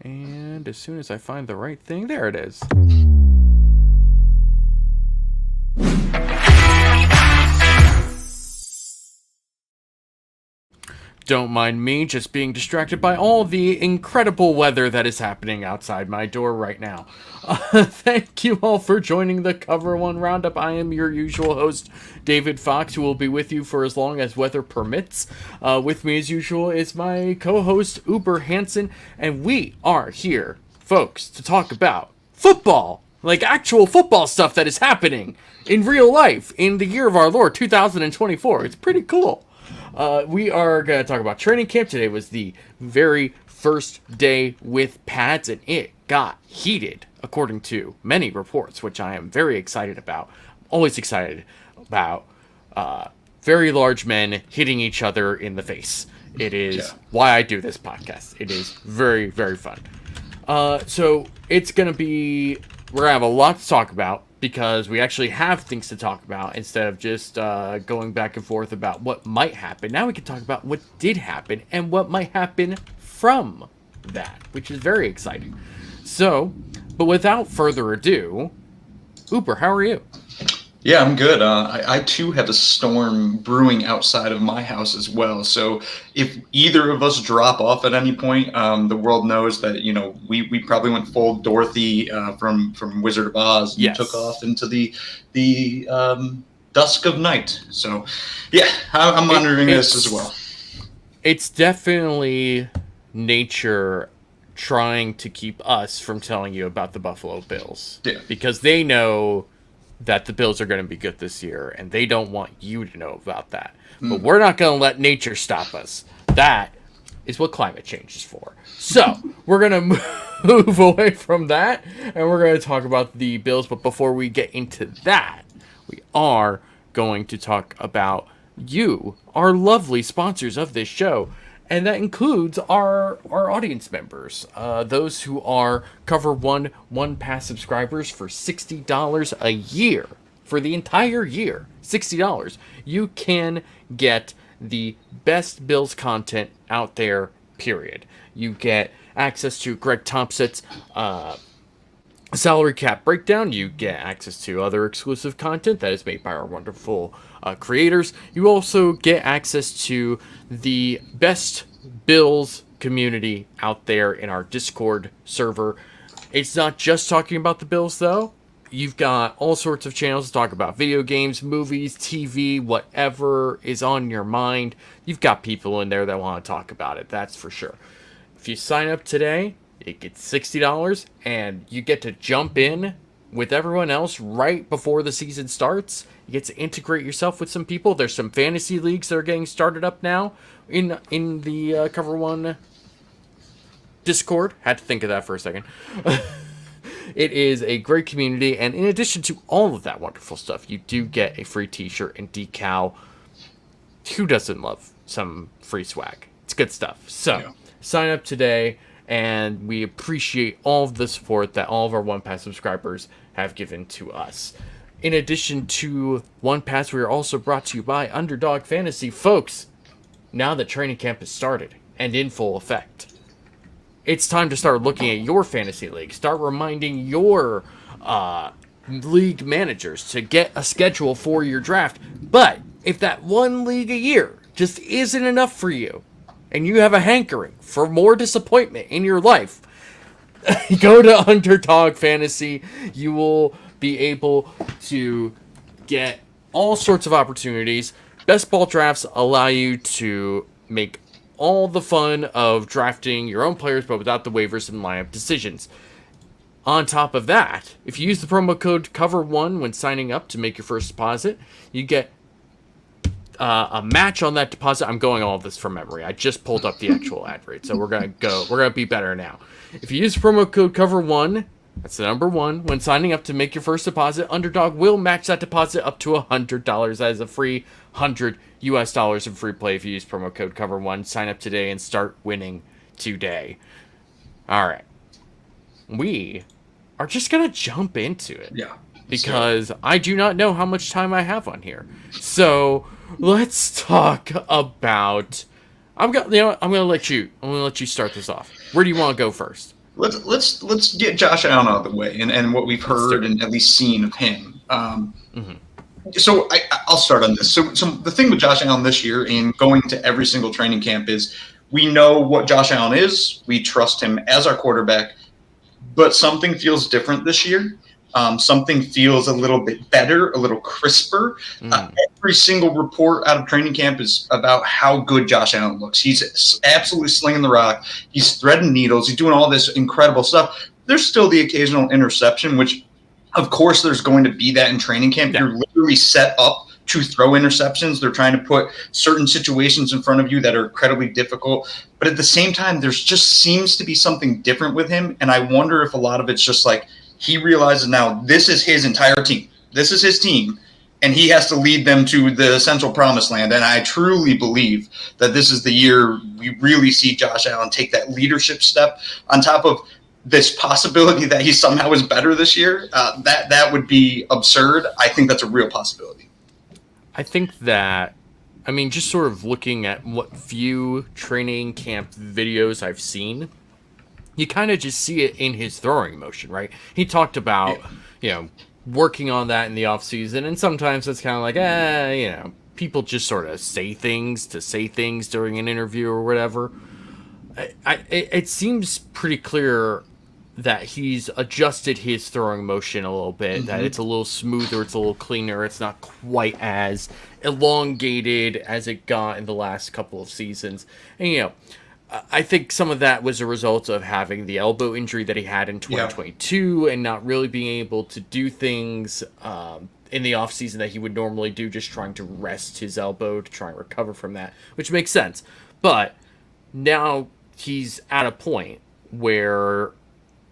And as soon as I find the right thing, there it is. Don't mind me just being distracted by all the incredible weather that is happening outside my door right now. Thank you all for joining the Cover One Roundup. I am your usual host, David Fox, who will be with you for as long as weather permits. With me, as usual, is my co-host, UberHansen, and we are here, folks, to talk about football. Like actual football stuff that is happening in real life in the year of our Lord, 2024. It's pretty cool. We are going to talk about training camp. Today was the very first day with pads, and it got heated, according to many reports, which I am very excited about. Always excited about very large men hitting each other in the face. It is why I do this podcast. It is very, very fun. So it's going to be... We're going to have a lot to talk about, because we actually have things to talk about instead of just going back and forth about what might happen. Now we can talk about what did happen and what might happen from that, which is very exciting. So, but without further ado, Uber, how are you? Yeah, I'm good. I too have a storm brewing outside of my house as well. So if either of us drop off at any point, the world knows that, you know, we probably went full Dorothy from Wizard of Oz and took off into the dusk of night. So yeah, I'm monitoring this as well. It's definitely nature trying to keep us from telling you about the Buffalo Bills. Yeah. Because they know that the Bills are going to be good this year, and they don't want you to know about that. But we're not going to let nature stop us. That is what climate change is for. So, we're going to move away from that, and we're going to talk about the Bills. But before we get into that, we are going to talk about you, our lovely sponsors of this show. And that includes our audience members, those who are Cover One Pass subscribers for $60 a year. For the entire year, $60. You can get the best Bills content out there, period. You get access to Greg Thompson's salary cap breakdown. You get access to other exclusive content that is made by our wonderful creators. You also get access to the best Bills community out there in our Discord server. It's not just talking about the Bills, though. You've got all sorts of channels to talk about video games, movies, TV, whatever is on your mind. You've got people in there that want to talk about it, that's for sure. If you sign up today, it gets $60, and you get to jump in with everyone else right before the season starts. You get to integrate yourself with some people. There's some fantasy leagues that are getting started up now in the Cover One Discord. Had to think of that for a second. It is a great community, and in addition to all of that wonderful stuff, you do get a free t-shirt and decal. Who doesn't love some free swag? It's good stuff. So, sign up today, and we appreciate all of the support that all of our One Pass subscribers have given to us. In addition to One Pass, we are also brought to you by Underdog Fantasy. Folks, now that training camp has started and in full effect, it's time to start looking at your fantasy league. Start reminding your league managers to get a schedule for your draft. But if that one league a year just isn't enough for you, and you have a hankering for more disappointment in your life, go to Underdog Fantasy. You will be able to get all sorts of opportunities. Best ball drafts allow you to make all the fun of drafting your own players, but without the waivers and lineup decisions. On top of that, if you use the promo code COVER1 when signing up to make your first deposit, you get a match on that deposit. I'm going all of this from memory. I just pulled up the actual ad rate, so we're gonna be better now. If you use promo code COVER1, that's the number 1, when signing up to make your first deposit, Underdog will match that deposit up to $100. That is a free $100 of free play if you use promo code COVER1. Sign up today and start winning today. All right, we are just gonna jump into it. Yeah. Because I do not know how much time I have on here. So let's talk about. I'm gonna let you start this off. Where do you want to go first? let's get Josh Allen out of the way and what we've Let's do heard it. and at least seen of him. Hmm. So I'll start on this. So the thing with Josh Allen this year and going to every single training camp is we know what Josh Allen is. We trust him as our quarterback, but something feels different this year. Something feels a little bit better, a little crisper. Mm. Every single report out of training camp is about how good Josh Allen looks. He's absolutely slinging the rock. He's threading needles. He's doing all this incredible stuff. There's still the occasional interception, which, of course, there's going to be that in training camp. Yeah. You're literally set up to throw interceptions. They're trying to put certain situations in front of you that are incredibly difficult. But at the same time, there's just seems to be something different with him. And I wonder if a lot of it's just like he realizes now this is his entire team. This is his team. And he has to lead them to the central promised land. And I truly believe that this is the year we really see Josh Allen take that leadership step on top of this possibility that he somehow is better this year. That would be absurd. I think that's a real possibility. I think that, I mean, just sort of looking at what few training camp videos I've seen, you kind of just see it in his throwing motion, right? He talked about, Yeah. you know, working on that in the off season, and sometimes it's kind of like, people just sort of say things to say things during an interview or whatever. It seems pretty clear that he's adjusted his throwing motion a little bit, that it's a little smoother, it's a little cleaner, it's not quite as elongated as it got in the last couple of seasons. And, I think some of that was a result of having the elbow injury that he had in Yeah. 2022 and not really being able to do things in the offseason that he would normally do, just trying to rest his elbow to try and recover from that, which makes sense. But now he's at a point where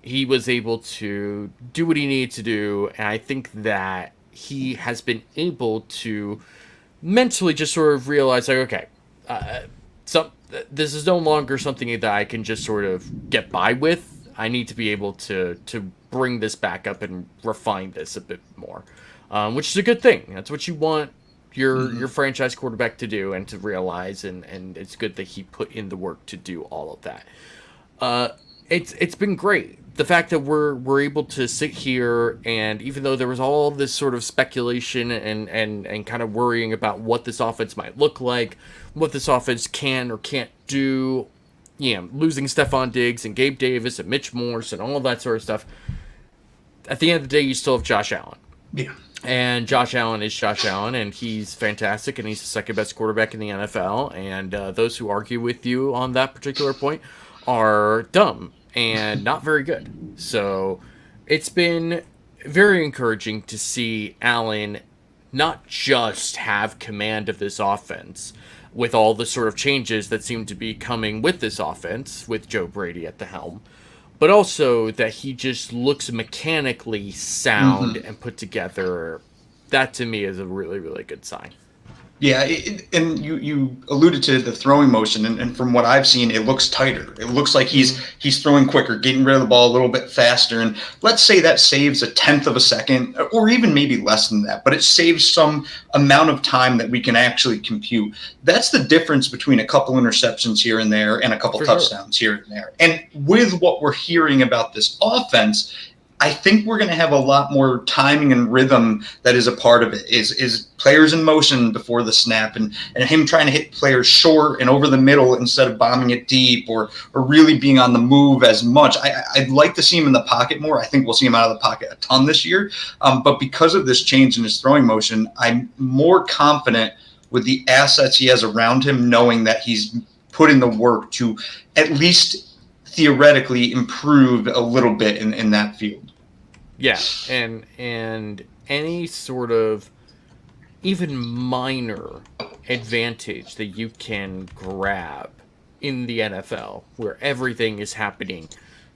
he was able to do what he needed to do, and I think that he has been able to mentally just sort of realize, like, okay, some this is no longer something that I can just sort of get by with. I need to be able to bring this back up and refine this a bit more, which is a good thing. That's what you want your franchise quarterback to do and to realize, and it's good that he put in the work to do all of that. It's been great. The fact that we're able to sit here, and even though there was all this sort of speculation and kind of worrying about what this offense might look like, what this offense can or can't do, losing Stephon Diggs and Gabe Davis and Mitch Morse and all of that sort of stuff, at the end of the day, you still have Josh Allen. Yeah. And Josh Allen is Josh Allen, and he's fantastic, and he's the second best quarterback in the NFL. And those who argue with you on that particular point are dumb and not very good. So it's been very encouraging to see Allen not just have command of this offense with all the sort of changes that seem to be coming with this offense with Joe Brady at the helm, but also that he just looks mechanically sound and put together. That to me is a really, really good sign. Yeah, and you alluded to the throwing motion, and from what I've seen, it looks tighter. It looks like he's throwing quicker, getting rid of the ball a little bit faster. And let's say that saves a tenth of a second, or even maybe less than that, but it saves some amount of time that we can actually compute. That's the difference between a couple interceptions here and there and a couple For sure. touchdowns here and there. And with what we're hearing about this offense, I think we're going to have a lot more timing and rhythm that is a part of it. Is players in motion before the snap, and him trying to hit players short and over the middle instead of bombing it deep, or really being on the move as much. I'd like to see him in the pocket more. I think we'll see him out of the pocket a ton this year. But because of this change in his throwing motion, I'm more confident with the assets he has around him, knowing that he's put in the work to at least theoretically improve a little bit in that field. Yeah, and any sort of even minor advantage that you can grab in the NFL, where everything is happening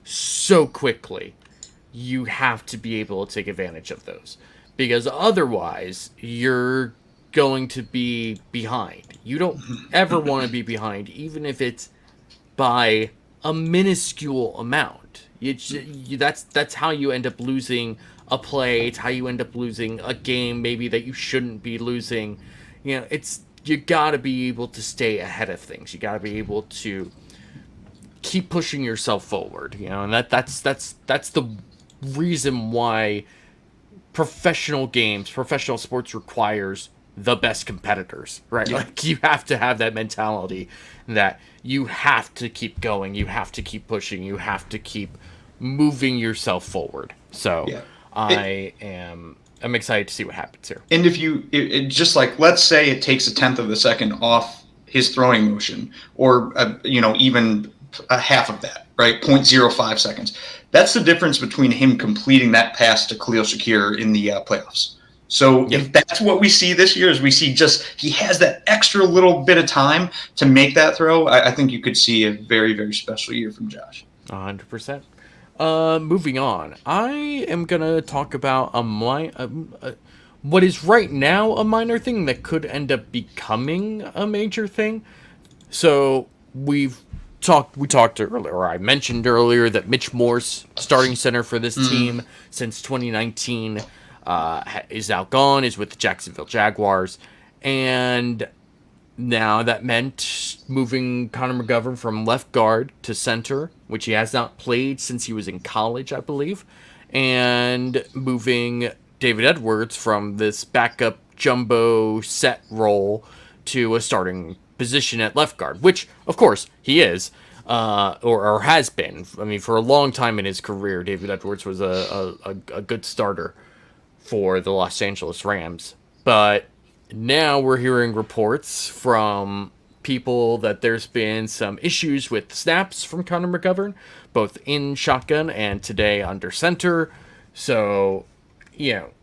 so quickly, you have to be able to take advantage of those, because otherwise you're going to be behind. You don't ever want to be behind, even if it's by a minuscule amount. That's how you end up losing a play. It's how you end up losing a game, maybe that you shouldn't be losing. You gotta be able to stay ahead of things. You gotta be able to keep pushing yourself forward, and that's the reason why professional sports requires the best competitors, right? Yeah. Like, you have to have that mentality that you have to keep going, you have to keep pushing, you have to keep moving yourself forward. So Yeah. I'm excited to see what happens here. And if just like, let's say it takes a tenth of a second off his throwing motion, or even a half of that, right? 0.05 seconds. That's the difference between him completing that pass to Khalil Shakir in the playoffs. So if that's what we see this year, is we see just he has that extra little bit of time to make that throw, I think you could see a very, very special year from Josh. 100%. Moving on, I am gonna talk about what is right now a minor thing that could end up becoming a major thing. So we talked earlier, or I mentioned earlier, that Mitch Morse, starting center for this team since 2019, is now gone, is with the Jacksonville Jaguars, and now that meant moving Connor McGovern from left guard to center, which he has not played since he was in college, I believe, and moving David Edwards from this backup jumbo set role to a starting position at left guard, which, of course, he is, or has been. I mean, for a long time in his career, David Edwards was a good starter for the Los Angeles Rams. But now we're hearing reports from people that there's been some issues with snaps from Connor McGovern, both in shotgun and today under center. So,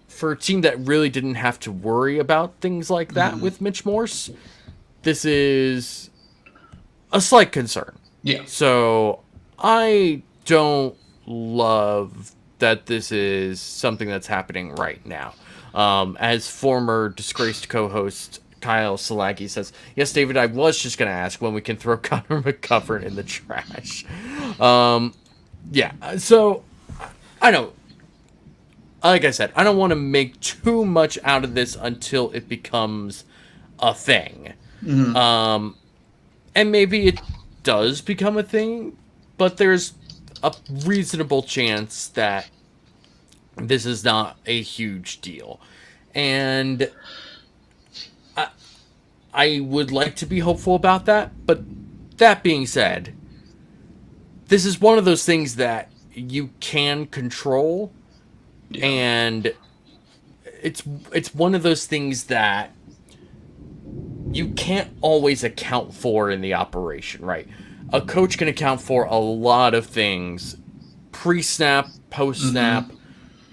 for a team that really didn't have to worry about things like that with Mitch Morse, this is a slight concern. Yeah. So I don't love that this is something that's happening right now. As former disgraced co-host Kyle Salagi says, yes, David, I was just going to ask when we can throw Connor McGovern in the trash. So I don't, like I said, I don't want to make too much out of this until it becomes a thing. And maybe it does become a thing, but there's a reasonable chance that this is not a huge deal. And I would like to be hopeful about that, but that being said, this is one of those things that you can control, and it's one of those things that you can't always account for in the operation, right? A coach can account for a lot of things, pre-snap, post-snap,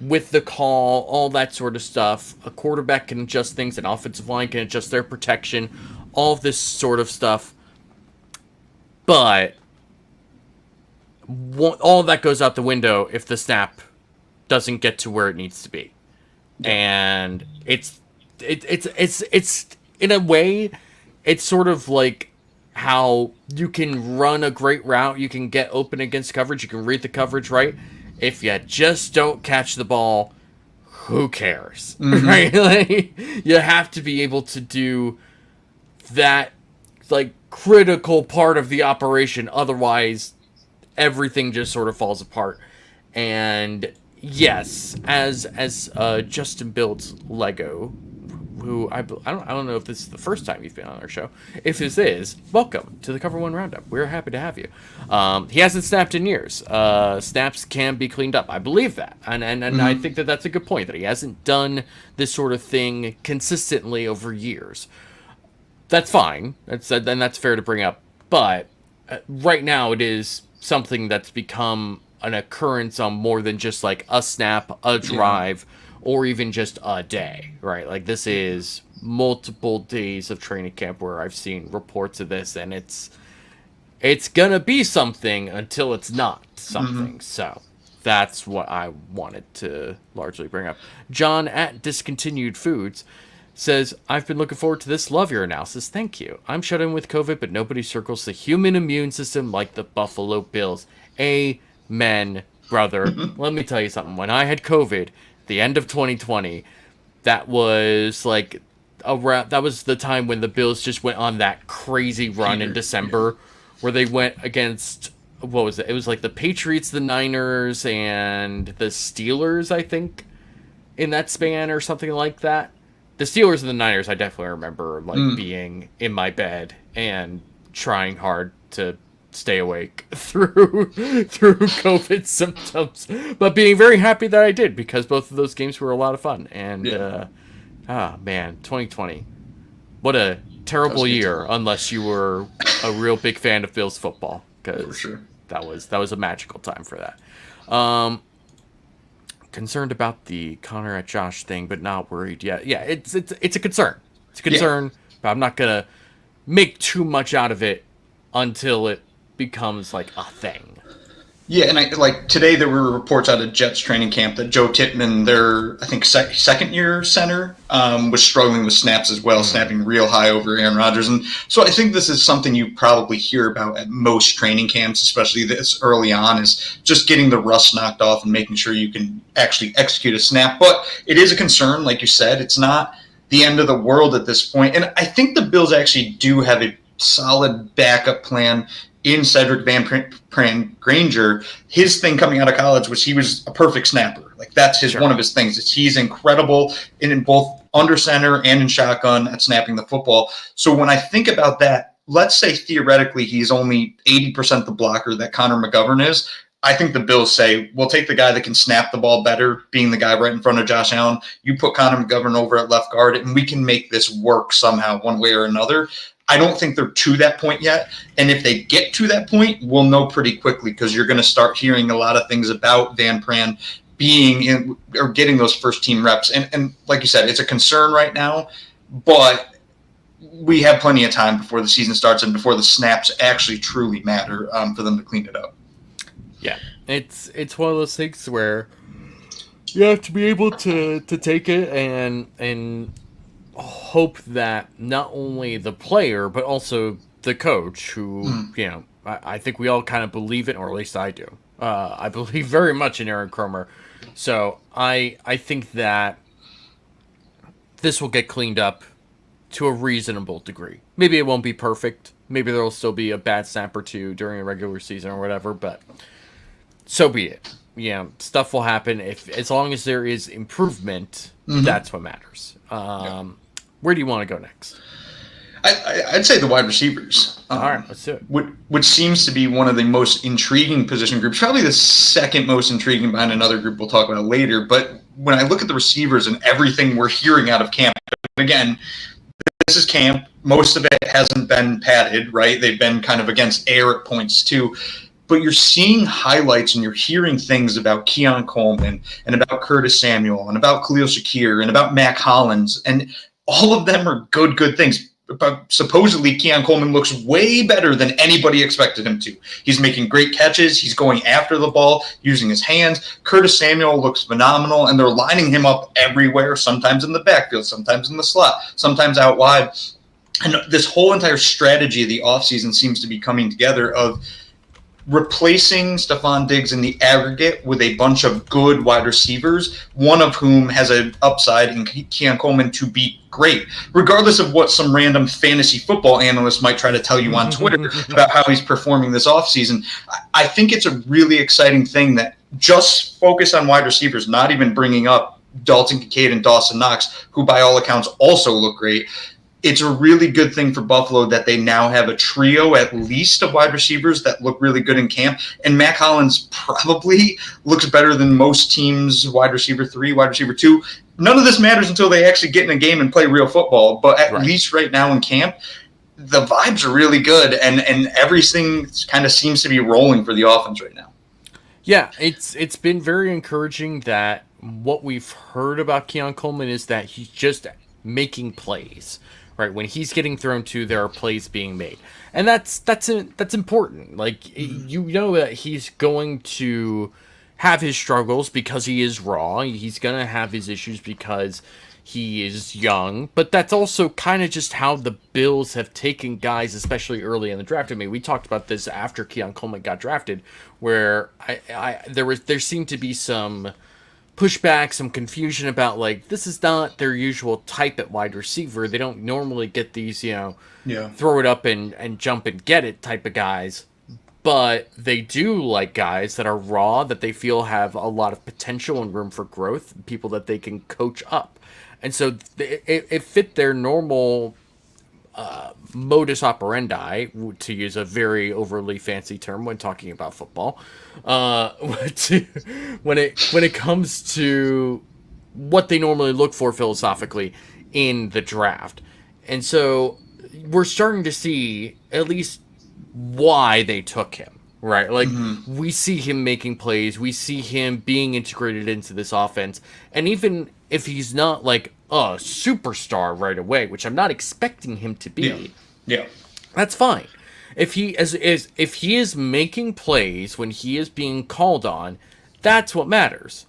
with the call, all that sort of stuff. A quarterback can adjust things, an offensive line can adjust their protection, all of this sort of stuff. But all of that goes out the window if the snap doesn't get to where it needs to be. And it's in a way, it's sort of like how you can run a great route, you can get open against coverage, you can read the coverage right. If you just don't catch the ball, who cares? Right? Like, you have to be able to do that, like, critical part of the operation. Otherwise, everything just sort of falls apart. And yes, as Justin builds Lego, who I don't know if this is the first time you've been on our show. If this is, welcome to the Cover One Roundup. We're happy to have you. He hasn't snapped in years. Snaps can be cleaned up. I believe that, and I think that that's a good point, that he hasn't done this sort of thing consistently over years. That's fine. That's fair to bring up. But right now, it is something that's become an occurrence on more than just like a snap, a drive. Or even just a day, right? Like, this is multiple days of training camp where I've seen reports of this, and it's gonna be something until it's not something. So that's what I wanted to largely bring up. John at Discontinued Foods says, I've been looking forward to this. Love your analysis. Thank you. I'm shut in with COVID, but nobody circles the human immune system like the Buffalo Bills. Amen, brother. Let me tell you something. When I had COVID, the end of 2020, that was like that was the time when the Bills just went on that crazy run in December, where they went against what was it? It was like the Patriots, the Niners, and the Steelers, I think, in that span or something like that. The Steelers and the Niners, I definitely remember like being in my bed and trying hard to stay awake through COVID symptoms, but being very happy that I did because both of those games were a lot of fun. And man, 2020, what a terrible year unless you were a real big fan of Bills football, because that was a magical time for that. Concerned about the Connor at Josh thing, but not worried yet. Yeah, it's a concern. It's a concern, but I'm not gonna make too much out of it until it becomes like a thing. Yeah, and like today there were reports out of Jets training camp that Joe Tippmann, their I think second year center, was struggling with snaps as well, snapping real high over Aaron Rodgers, and so I think this is something you probably hear about at most training camps, especially this early on, is just getting the rust knocked off and making sure you can actually execute a snap. But it is a concern, like you said. It's not the end of the world at this point, and I think the Bills actually do have a solid backup plan in Cedric Van Granger. His thing coming out of college was he was a perfect snapper. Like that's one of his things. He's incredible in both under center and in shotgun at snapping the football. So when I think about that, let's say theoretically he's only 80% the blocker that Connor McGovern is. I think the Bills say, we'll take the guy that can snap the ball better, being the guy right in front of Josh Allen. You put Connor McGovern over at left guard, and we can make this work somehow one way or another. I don't think they're to that point yet. And if they get to that point, we'll know pretty quickly, because you're going to start hearing a lot of things about Van Pran being in or getting those first team reps. And like you said, it's a concern right now, but we have plenty of time before the season starts and before the snaps actually truly matter for them to clean it up. Yeah, it's one of those things where you have to be able to take it and hope that not only the player but also the coach, who I think we all kind of believe it, or at least I do. I believe very much in Aaron Kromer, so I think that this will get cleaned up to a reasonable degree. Maybe it won't be perfect. Maybe there will still be a bad snap or two during a regular season or whatever, but so be it. Yeah, stuff will happen. As long as there is improvement, that's what matters. Where do you want to go next? I'd say the wide receivers. All right, let's do it. Which seems to be one of the most intriguing position groups, probably the second most intriguing behind another group we'll talk about later. But when I look at the receivers and everything we're hearing out of camp, again, this is camp. Most of it hasn't been padded, right? They've been kind of against air at points too. But you're seeing highlights and you're hearing things about Keon Coleman and about Curtis Samuel and about Khalil Shakir and about Mac Hollins. And all of them are good things. But supposedly Keon Coleman looks way better than anybody expected him to. He's making great catches. He's going after the ball, using his hands. Curtis Samuel looks phenomenal, and they're lining him up everywhere, sometimes in the backfield, sometimes in the slot, sometimes out wide. And this whole entire strategy of the offseason seems to be coming together of replacing Stephon Diggs in the aggregate with a bunch of good wide receivers, one of whom has an upside in Keon Coleman to be great, regardless of what some random fantasy football analyst might try to tell you on Twitter about how he's performing this offseason. I think it's a really exciting thing that just focus on wide receivers, not even bringing up Dalton Kincaid and Dawson Knox, who by all accounts also look great. It's a really good thing for Buffalo that they now have a trio, at least, of wide receivers that look really good in camp. And Mac Hollins probably looks better than most teams' wide receiver 3, wide receiver 2. None of this matters until they actually get in a game and play real football. But at least right now in camp, the vibes are really good, and everything kind of seems to be rolling for the offense right now. Yeah, it's been very encouraging that what we've heard about Keon Coleman is that he's just making plays. Right, when he's getting thrown to, there are plays being made, and that's important. Like, you know that he's going to have his struggles because he is raw. He's gonna have his issues because he is young, but that's also kind of just how the Bills have taken guys, especially early in the draft. I mean, we talked about this after Keon Coleman got drafted, where there seemed to be some pushback, some confusion about, like, this is not their usual type at wide receiver. They don't normally get these, throw it up and jump and get it type of guys. but they do like guys that are raw, that they feel have a lot of potential and room for growth, people that they can coach up. And so it fit their normal modus operandi, to use a very overly fancy term when talking about football, when it comes to what they normally look for philosophically in the draft. And so we're starting to see at least why they took him, right? Like, we see him making plays, we see him being integrated into this offense, and even if he's not like a superstar right away, which I'm not expecting him to be, yeah, that's fine. If he if he is making plays when he is being called on, that's what matters.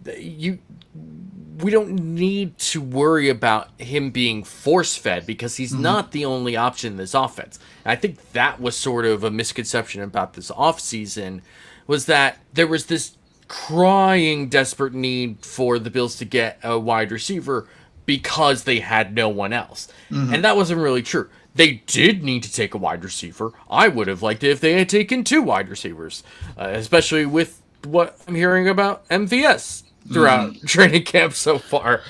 We don't need to worry about him being force-fed, because he's not the only option in this offense. And I think that was sort of a misconception about this offseason, was that there was this crying, desperate need for the Bills to get a wide receiver because they had no one else. And that wasn't really true. They did need to take a wide receiver. I would have liked it if they had taken 2 wide receivers, especially with what I'm hearing about MVS throughout training camp so far.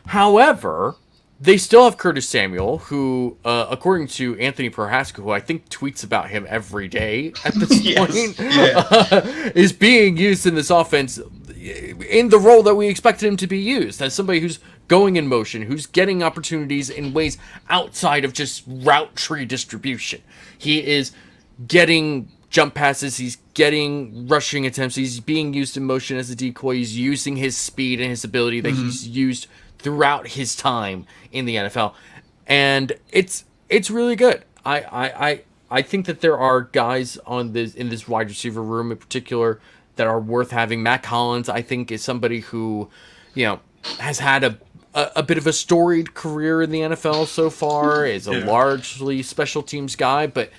However, they still have Curtis Samuel, who, according to Anthony Prohaska, who I think tweets about him every day at this point, is being used in this offense in the role that we expected him to be used, as somebody who's going in motion, who's getting opportunities in ways outside of just route tree distribution. He is getting jump passes, he's getting rushing attempts, he's being used in motion as a decoy, he's using his speed and his ability that he's used throughout his time in the NFL. And it's really good. I think that there are guys in this wide receiver room in particular that are worth having. Matt Collins, I think, is somebody who, has had a bit of a storied career in the NFL so far, is a largely special teams guy, but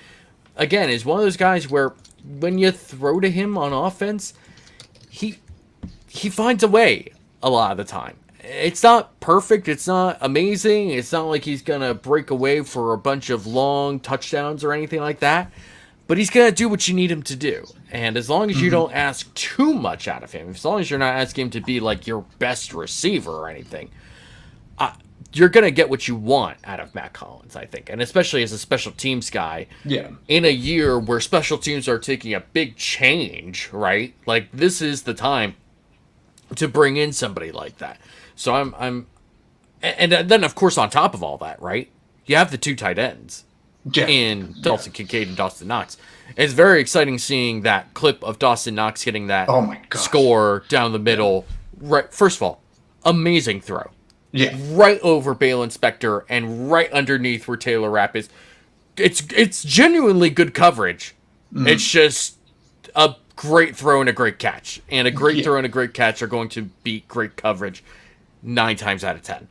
again, is one of those guys where when you throw to him on offense, he finds a way a lot of the time. It's not perfect, it's not amazing, it's not like he's going to break away for a bunch of long touchdowns or anything like that, but he's going to do what you need him to do. And as long as you don't ask too much out of him, as long as you're not asking him to be like your best receiver or anything, you're going to get what you want out of Matt Collins, I think. And especially as a special teams guy, in a year where special teams are taking a big change, right? Like, this is the time to bring in somebody like that. So and then, of course, on top of all that, right, you have the 2 tight ends in Dalton Kincaid and Dawson Knox. It's very exciting seeing that clip of Dawson Knox getting that score down the middle. Right, first of all, amazing throw. Right over Bale Inspector and right underneath where Taylor Rapp is. It's genuinely good coverage. It's just a great throw and a great catch. And a great throw and a great catch are going to beat great coverage 9 times out of 10.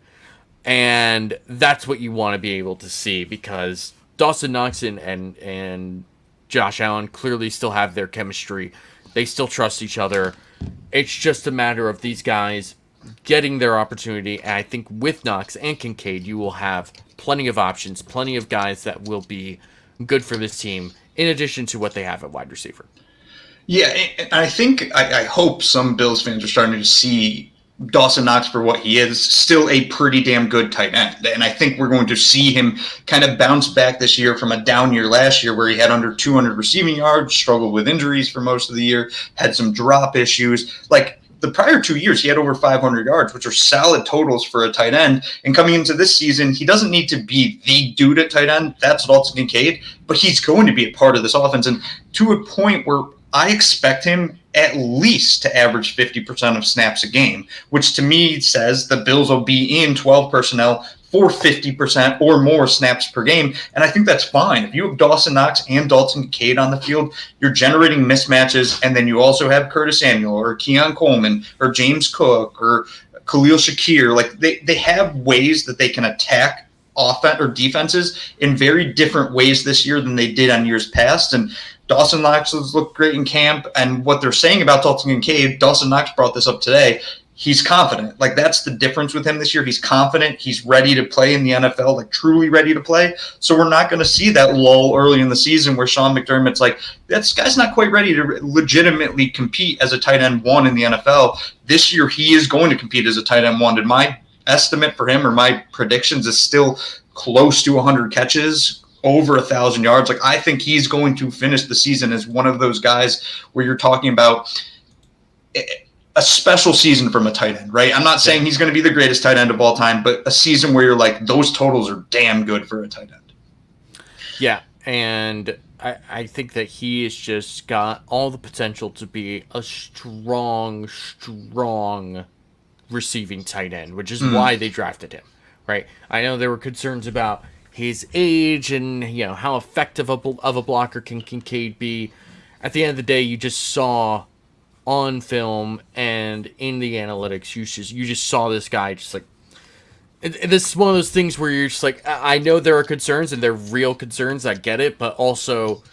And that's what you want to be able to see, because Dawson Knox and Josh Allen clearly still have their chemistry. They still trust each other. It's just a matter of these guys getting their opportunity. And I think with Knox and Kincaid, you will have plenty of options, plenty of guys that will be good for this team, in addition to what they have at wide receiver. Yeah, and I hope some Bills fans are starting to see Dawson Knox for what he is, still a pretty damn good tight end. And I think we're going to see him kind of bounce back this year from a down year last year where he had under 200 receiving yards, struggled with injuries for most of the year, had some drop issues. Like, the prior 2 years, he had over 500 yards, which are solid totals for a tight end. And coming into this season, he doesn't need to be the dude at tight end. That's Dalton Kincaid, but he's going to be a part of this offense. And to a point where I expect him at least to average 50% of snaps a game, which to me says the Bills will be in 12 personnel for 50% or more snaps per game. And I think that's fine. If you have Dawson Knox and Dalton Kincaid on the field, you're generating mismatches, and then you also have Curtis Samuel or Keon Coleman or James Cook or Khalil Shakir. Like, they have ways that they can attack offense or defenses in very different ways this year than they did on years past. And Dawson Knox has looked great in camp. And what they're saying about Dalton Kincaid, Dawson Knox brought this up today, he's confident. Like, that's the difference with him this year. He's confident. He's ready to play in the NFL, like truly ready to play. So we're not going to see that lull early in the season where Sean McDermott's like, this guy's not quite ready to legitimately compete as a tight end 1 in the NFL. This year, he is going to compete as a tight end 1. And my estimate for him, or my predictions, is still close to 100 catches, over 1,000 yards. Like, I think he's going to finish the season as one of those guys where you're talking about a special season from a tight end, right? I'm not saying he's going to be the greatest tight end of all time, but a season where you're like, those totals are damn good for a tight end. Yeah, and I think that he has just got all the potential to be a strong receiving tight end, which is why they drafted him, right? I know there were concerns about his age and, you know, how effective of a blocker can Kincaid be. At the end of the day, you just saw on film and in the analytics, you just saw this guy just like, this is one of those things where you're just like, I know there are concerns and they're real concerns, I get it, but also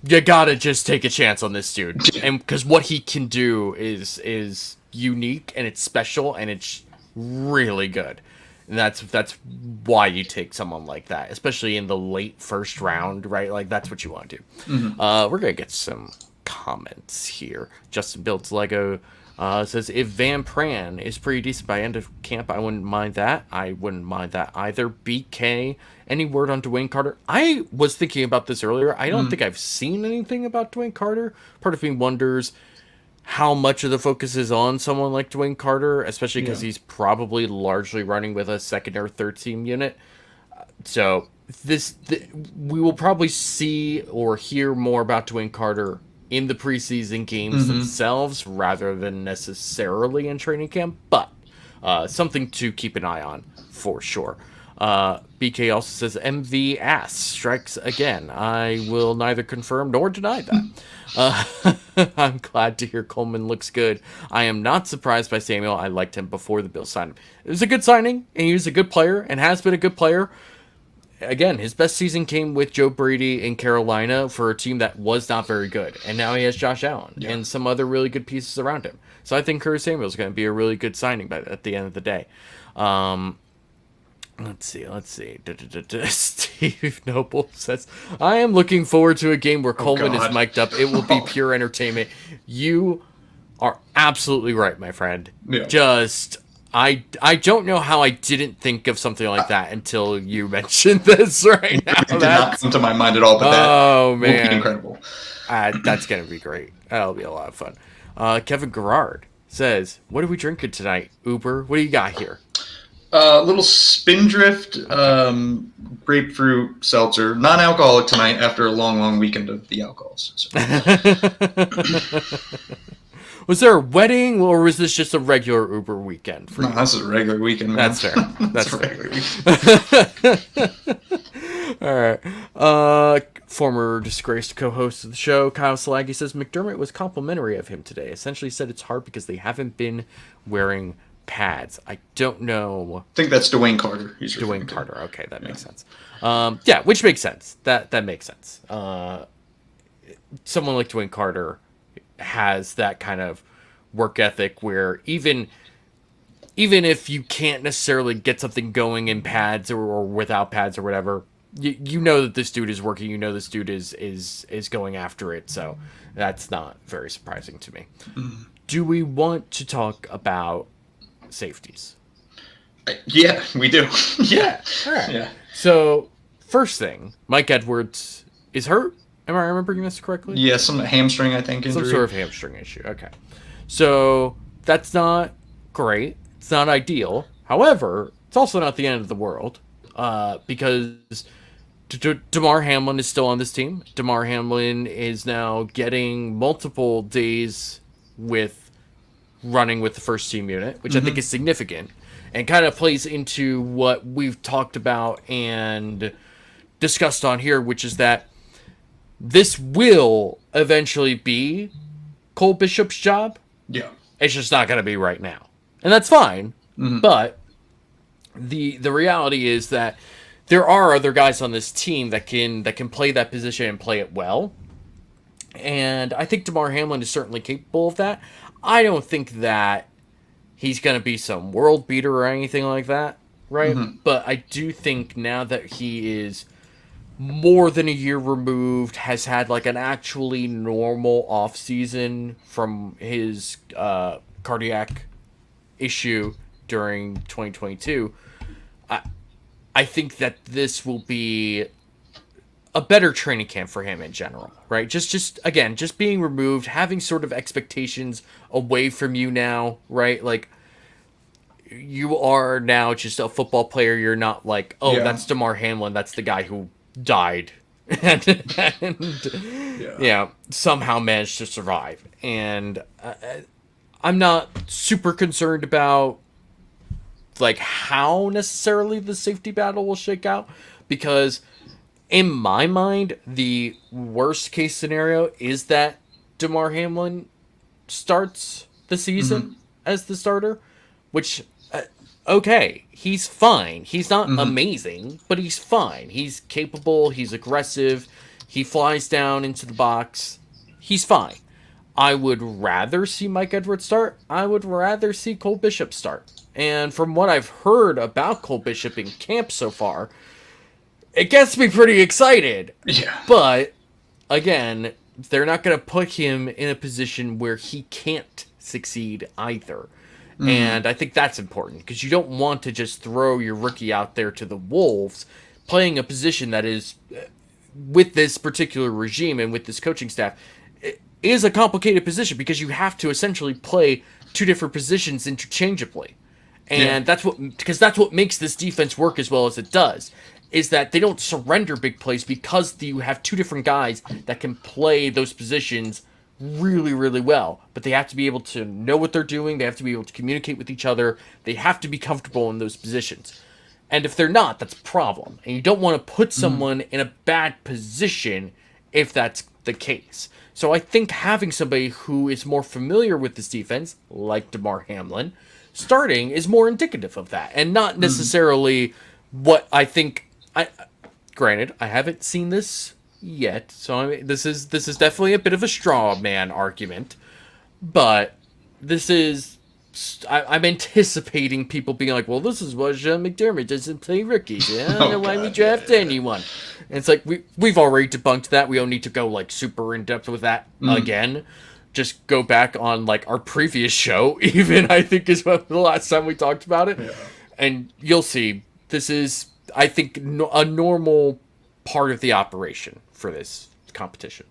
you gotta just take a chance on this dude, and because what he can do is unique and it's special and it's really good. And that's why you take someone like that, especially in the late first round, right? Like, that's what you want to do. We're gonna get some comments here. Justin Builds Lego says, if Van Pran is pretty decent by end of camp, I wouldn't mind that. I wouldn't mind that either. BK, any word on Dwayne Carter? I was thinking about this earlier. I don't think I've seen anything about Dwayne Carter. Part of me wonders how much of the focus is on someone like Dwayne Carter, especially because he's probably largely running with a second or third team unit. So we will probably see or hear more about Dwayne Carter in the preseason games themselves rather than necessarily in training camp, but something to keep an eye on for sure. BK also says MV ass strikes again. I will neither confirm nor deny that. I'm glad to hear Coleman looks good. I am not surprised by Samuel. I liked him before the Bills signed him. It was a good signing, and he was a good player and has been a good player. Again, his best season came with Joe Brady in Carolina for a team that was not very good. And now he has Josh Allen and some other really good pieces around him. So I think Curtis Samuel is going to be a really good signing at the end of the day. Let's see. Steve Noble says, I am looking forward to a game where Coleman is mic'd up. It will be pure entertainment. You are absolutely right, my friend. Yeah. Just, I don't know how I didn't think of something like that until you mentioned this right now. It did not come to my mind at all, but that will be incredible. That's going to be great. That'll be a lot of fun. Kevin Garrard says, what are we drinking tonight, Uber? What do you got here? Little Spindrift grapefruit seltzer, non-alcoholic tonight after a long weekend of the alcohols. So. Was there a wedding, or was this just a regular Uber weekend for you? No, this is a regular weekend, man. That's fair. That's a regular weekend. All right. Former disgraced co-host of the show, Kyle Slaggy, says McDermott was complimentary of him today. Essentially said it's hard because they haven't been wearing pads. I don't know. I think that's Dwayne Carter. Dwayne Carter. Okay, that makes sense. Yeah, which makes sense. That makes sense. Someone like Dwayne Carter has that kind of work ethic where even if you can't necessarily get something going in pads or without pads or whatever, you know that this dude is working. You know this dude is going after it. So that's not very surprising to me. Do we want to talk about safeties? Yeah, we do. Yeah. All right. Yeah. So first thing, Mike Edwards is hurt. Am I remembering this correctly? Yeah, some hamstring, I think, injury. Some sort of hamstring issue. Okay. So that's not great. It's not ideal. However, it's also not the end of the world because Damar Hamlin is still on this team. Damar Hamlin is now getting multiple days with running with the first team unit, which I think is significant and kind of plays into what we've talked about and discussed on here, which is that this will eventually be Cole Bishop's job. Yeah. It's just not going to be right now. And that's fine. But the reality is that there are other guys on this team that can play that position and play it well. And I think Damar Hamlin is certainly capable of that. I don't think that he's going to be some world beater or anything like that, right? Mm-hmm. But I do think now that he is more than a year removed, has had like an actually normal off season from his cardiac issue during 2022, I think that this will be a better training camp for him in general, right? Just again, just being removed, having sort of expectations away from you now, right? Like, you are now just a football player. You're not like, oh, Yeah. that's Damar Hamlin. That's the guy who died and somehow managed to survive. And I'm not super concerned about like how necessarily the safety battle will shake out, because in my mind, the worst case scenario is that Damar Hamlin starts the season as the starter, which, okay, he's fine. He's not amazing, but he's fine. He's capable, he's aggressive, he flies down into the box. He's fine. I would rather see Mike Edwards start. I would rather see Cole Bishop start. And from what I've heard about Cole Bishop in camp so far, it gets me pretty excited. Yeah. But, again, they're not going to put him in a position where he can't succeed either. And I think that's important, because you don't want to just throw your rookie out there to the wolves playing a position that is, with this particular regime and with this coaching staff, is a complicated position, because you have to essentially play two different positions interchangeably. And that's what makes this defense work as well as it does, is that they don't surrender big plays because you have two different guys that can play those positions really, really well. But they have to be able to know what they're doing. They have to be able to communicate with each other. They have to be comfortable in those positions. And if they're not, that's a problem. And you don't want to put someone in a bad position if that's the case. So I think having somebody who is more familiar with this defense, like Damar Hamlin, starting is more indicative of that, and not necessarily what I think. Granted, I haven't seen this yet, so I mean, this is definitely a bit of a straw man argument, but this is. I'm anticipating people being like, well, this is what McDermott doesn't play rookies. Yeah, I don't know why we draft anyone. And it's like, we've already debunked that. We don't need to go like super in depth with that again. Just go back on like our previous show, even, I think is the last time we talked about it. Yeah. And you'll see, this is, I think, a normal part of the operation for this competition.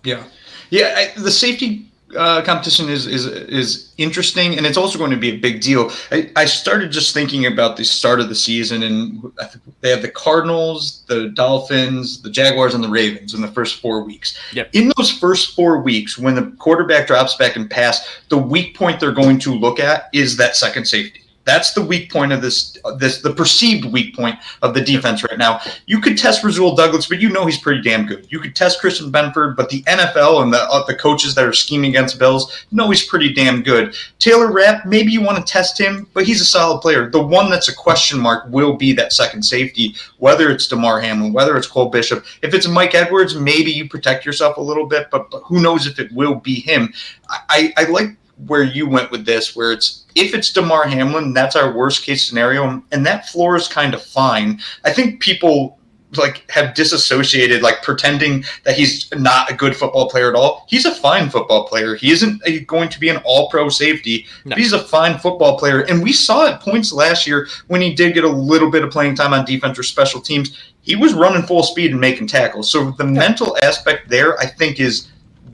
Yeah. The safety competition is interesting, and it's also going to be a big deal. I started just thinking about the start of the season, and I think they have the Cardinals, the Dolphins, the Jaguars, and the Ravens in the first 4 weeks. Yep. In those first 4 weeks, when the quarterback drops back and pass, the weak point they're going to look at is that second safety. That's the weak point of the perceived weak point of the defense right now. You could test Rasul Douglas, but you know he's pretty damn good. You could test Christian Benford, but the NFL and the coaches that are scheming against Bills know he's pretty damn good. Taylor Rapp, maybe you want to test him, but he's a solid player. The one that's a question mark will be that second safety, whether it's Damar Hamlin, whether it's Cole Bishop. If it's Mike Edwards, maybe you protect yourself a little bit, but who knows if it will be him. I like where you went with this, where if it's Damar Hamlin, that's our worst case scenario, and that floor is kind of fine. I think people like have disassociated, like pretending that he's not a good football player at all. He's a fine football player. He isn't going to be an all-pro safety. No. But he's a fine football player, and we saw at points last year when he did get a little bit of playing time on defense or special teams, he was running full speed and making tackles. So the mental aspect there, I think, is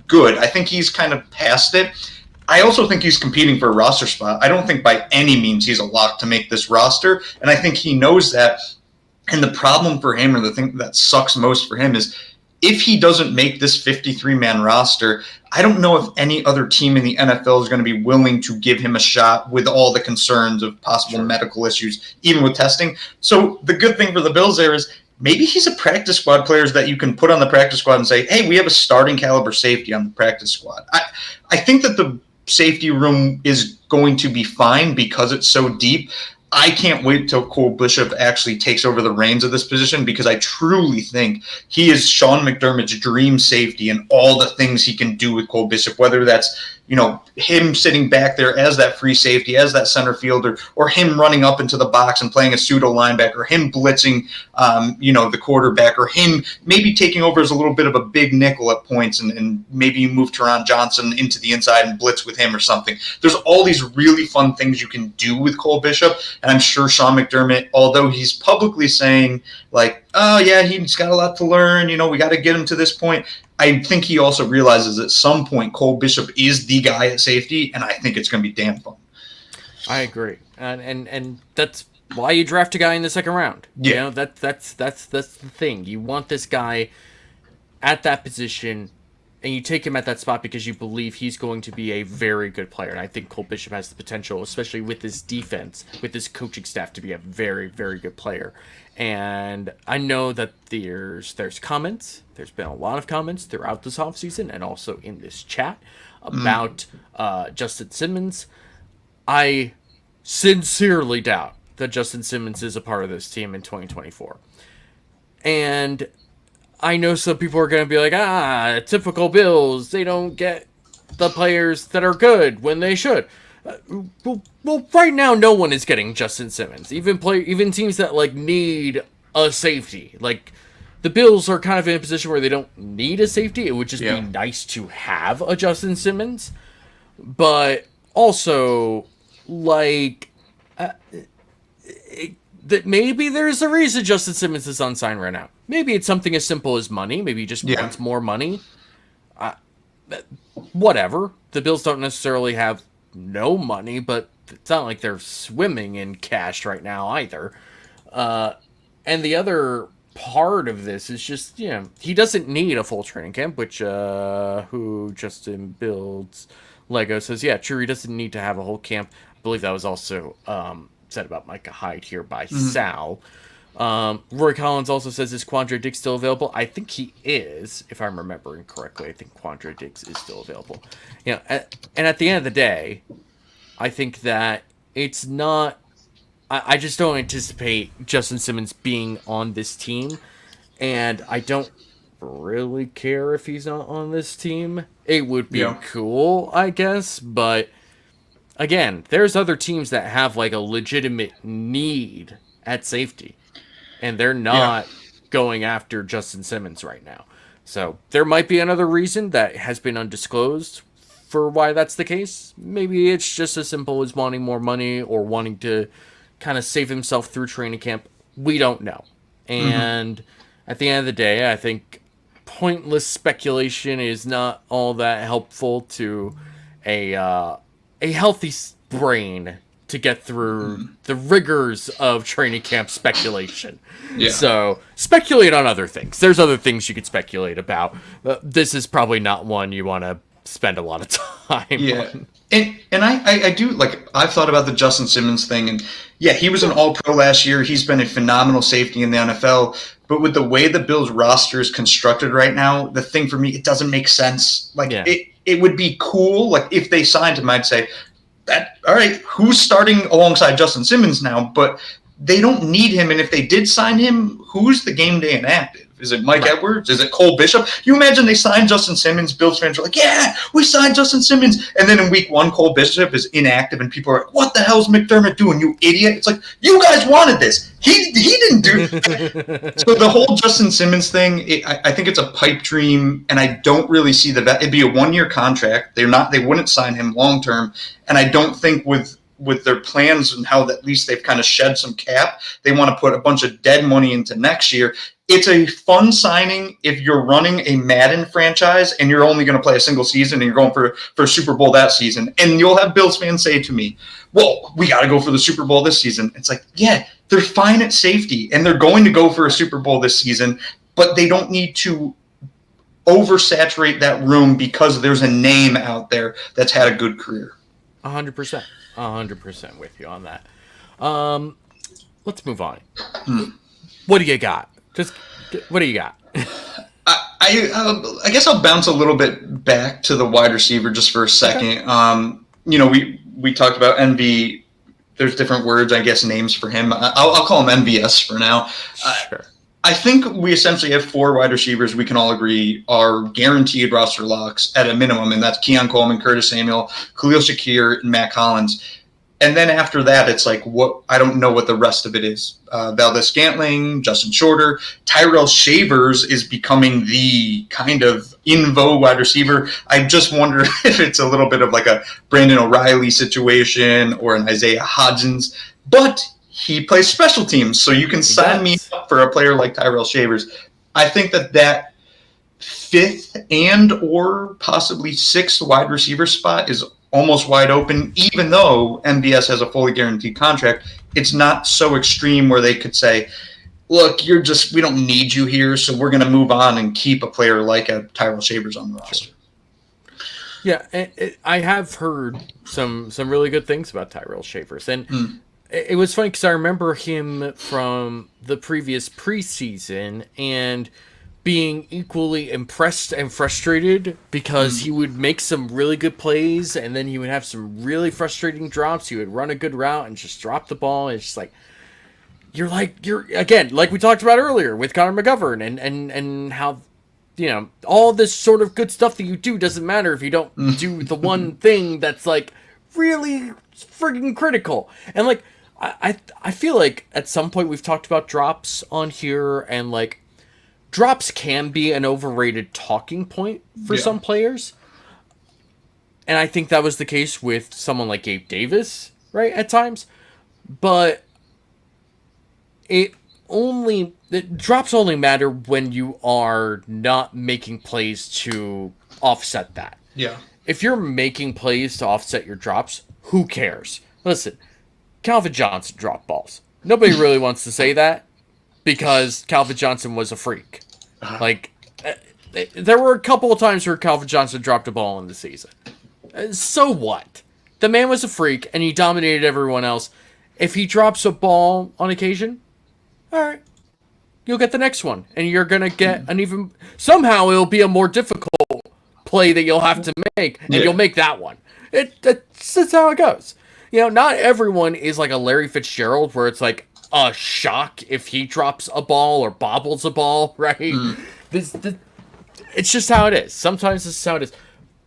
good. I think he's kind of past it. I also think he's competing for a roster spot. I don't think by any means he's a lock to make this roster, and I think he knows that. And the problem for him, or the thing that sucks most for him, is if he doesn't make this 53-man roster, I don't know if any other team in the NFL is going to be willing to give him a shot with all the concerns of possible medical issues, even with testing. So the good thing for the Bills there is maybe he's a practice squad player that you can put on the practice squad and say, hey, we have a starting caliber safety on the practice squad. I think that the safety room is going to be fine because it's so deep. I can't wait till Cole Bishop actually takes over the reins of this position, because I truly think he is Sean McDermott's dream safety and all the things he can do with Cole Bishop, whether that's him sitting back there as that free safety, as that center fielder, or him running up into the box and playing a pseudo linebacker, him blitzing, the quarterback, or him maybe taking over as a little bit of a big nickel at points, and maybe you move Teron Johnson into the inside and blitz with him or something. There's all these really fun things you can do with Cole Bishop, and I'm sure Sean McDermott, although he's publicly saying, like, oh, yeah, he's got a lot to learn, we got to get him to this point, I think he also realizes at some point Cole Bishop is the guy at safety, and I think it's going to be damn fun. I agree, and that's why you draft a guy in the second round. Yeah, that's the thing. You want this guy at that position, and you take him at that spot because you believe he's going to be a very good player. And I think Cole Bishop has the potential, especially with his defense, with his coaching staff, to be a very, very good player. And I know that there's comments. There's been a lot of comments throughout this offseason and also in this chat about Justin Simmons. I sincerely doubt that Justin Simmons is a part of this team in 2024. And I know some people are going to be like, typical Bills. They don't get the players that are good when they should. Well, right now, no one is getting Justin Simmons. Even teams that need a safety. The Bills are kind of in a position where they don't need a safety. It would just be nice to have a Justin Simmons. But also, that maybe there's a reason Justin Simmons is unsigned right now. Maybe it's something as simple as money. Maybe he just wants more money. Whatever. The Bills don't necessarily have no money, but it's not like they're swimming in cash right now either. And the other part of this is just, he doesn't need a full training camp, which who Justin builds Lego says, true, he doesn't need to have a whole camp. I believe that was also said about Micah Hyde here by Sal. Roy Collins also says, is Quandre Diggs still available? I think he is, if I'm remembering correctly. I think Quandre Diggs is still available. And at the end of the day, I think that it's not... I just don't anticipate Justin Simmons being on this team, and I don't really care if he's not on this team. It would be cool, I guess, but again, there's other teams that have a legitimate need at safety. And they're not going after Justin Simmons right now. So there might be another reason that has been undisclosed for why that's the case. Maybe it's just as simple as wanting more money or wanting to kind of save himself through training camp. We don't know. And at the end of the day, I think pointless speculation is not all that helpful to a healthy brain to get through the rigors of training camp speculation. So speculate on other things. There's other things you could speculate about. This is probably not one you want to spend a lot of time on. And I do, I've thought about the Justin Simmons thing, and he was an All-Pro last year. He's been a phenomenal safety in the NFL. But with the way the Bills roster is constructed right now, the thing for me, it doesn't make sense. It would be cool. If they signed him, I'd say, all right, who's starting alongside Justin Simmons now? But they don't need him, and if they did sign him, who's the game day inactive? Is it Mike Edwards? Is it Cole Bishop? You imagine they signed Justin Simmons, Bills fans are like, we signed Justin Simmons, and then in week one, Cole Bishop is inactive, and people are like, what the hell's McDermott doing, you idiot? It's like, you guys wanted this. He didn't do it. So the whole Justin Simmons thing, I think it's a pipe dream, and I don't really see it'd be a one-year contract. They wouldn't sign him long-term, and I don't think with their plans and how at least they've kind of shed some cap, they want to put a bunch of dead money into next year. It's a fun signing if you're running a Madden franchise and you're only going to play a single season and you're going for a Super Bowl that season. And you'll have Bills fans say to me, well, we got to go for the Super Bowl this season. It's like, they're fine at safety and they're going to go for a Super Bowl this season, but they don't need to oversaturate that room because there's a name out there that's had a good career. 100%. 100% with you on that. Let's move on. What do you got? What do you got? I guess I'll bounce a little bit back to the wide receiver just for a second. Okay. We talked about NB. There's different words, I guess, names for him. I'll call him MVS for now. Sure. I think we essentially have 4 wide receivers we can all agree are guaranteed roster locks at a minimum, and that's Keon Coleman, Curtis Samuel, Khalil Shakir, and Matt Collins. And then after that, it's like, what? I don't know what the rest of it is. Valdez Scantling, Justin Shorter, Tyrell Shavers is becoming the kind of in vogue wide receiver. I just wonder if it's a little bit of like a Brandon O'Reilly situation or an Isaiah Hodgins, but he plays special teams, so you can sign me up for a player like Tyrell Shavers. I think that 5th and or possibly 6th wide receiver spot is almost wide open, even though MVS has a fully guaranteed contract. It's not so extreme where they could say, look, we don't need you here, so we're going to move on and keep a player like a Tyrell Shavers on the roster. Yeah, I have heard some really good things about Tyrell Shavers, and it was funny because I remember him from the previous preseason and being equally impressed and frustrated because he would make some really good plays and then he would have some really frustrating drops. He would run a good route and just drop the ball. And it's just like, you're again, like we talked about earlier with Connor McGovern and how, all this sort of good stuff that you do doesn't matter if you don't do the one thing that's like really friggin' critical. And like, I feel like at some point we've talked about drops on here, and like, drops can be an overrated talking point for some players. And I think that was the case with someone like Gabe Davis, right, at times. But drops only matter when you are not making plays to offset that. Yeah. If you're making plays to offset your drops, who cares? Listen, Calvin Johnson dropped balls. Nobody really wants to say that, because Calvin Johnson was a freak. Like, there were a couple of times where Calvin Johnson dropped a ball in the season. So what? The man was a freak, and he dominated everyone else. If he drops a ball on occasion, all right, you'll get the next one, and you're going to get an even... Somehow it'll be a more difficult play that you'll have to make, and you'll make that one. That's how it goes. Not everyone is like a Larry Fitzgerald, where it's like, a shock if he drops a ball or bobbles a ball, right? It's just how it is. Sometimes this is how it is.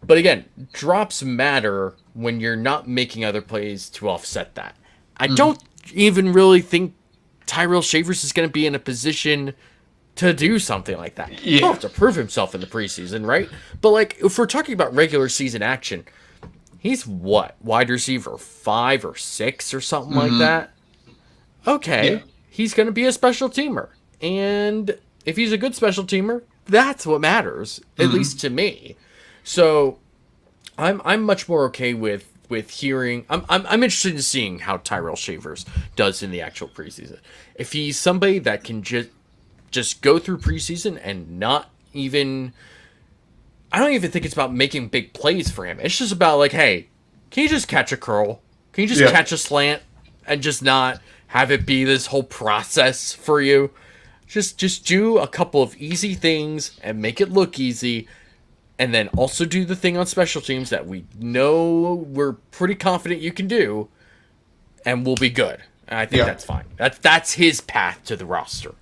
But again, drops matter when you're not making other plays to offset that. I don't even really think Tyrell Shavers is going to be in a position to do something like that. Yeah. He'll have to prove himself in the preseason, right? But like, if we're talking about regular season action, he's what? Wide receiver 5 or 6 or something like that? Okay, he's going to be a special teamer. And if he's a good special teamer, that's what matters, at least to me. So I'm much more okay with hearing... I'm interested in seeing how Tyrell Shavers does in the actual preseason. If he's somebody that can just go through preseason and not even... I don't even think it's about making big plays for him. It's just about like, hey, can you just catch a curl? Can you just catch a slant and just not... have it be this whole process for you? Just do a couple of easy things and make it look easy, and then also do the thing on special teams that we know we're pretty confident you can do, and we'll be good. And I think that's fine. That's his path to the roster.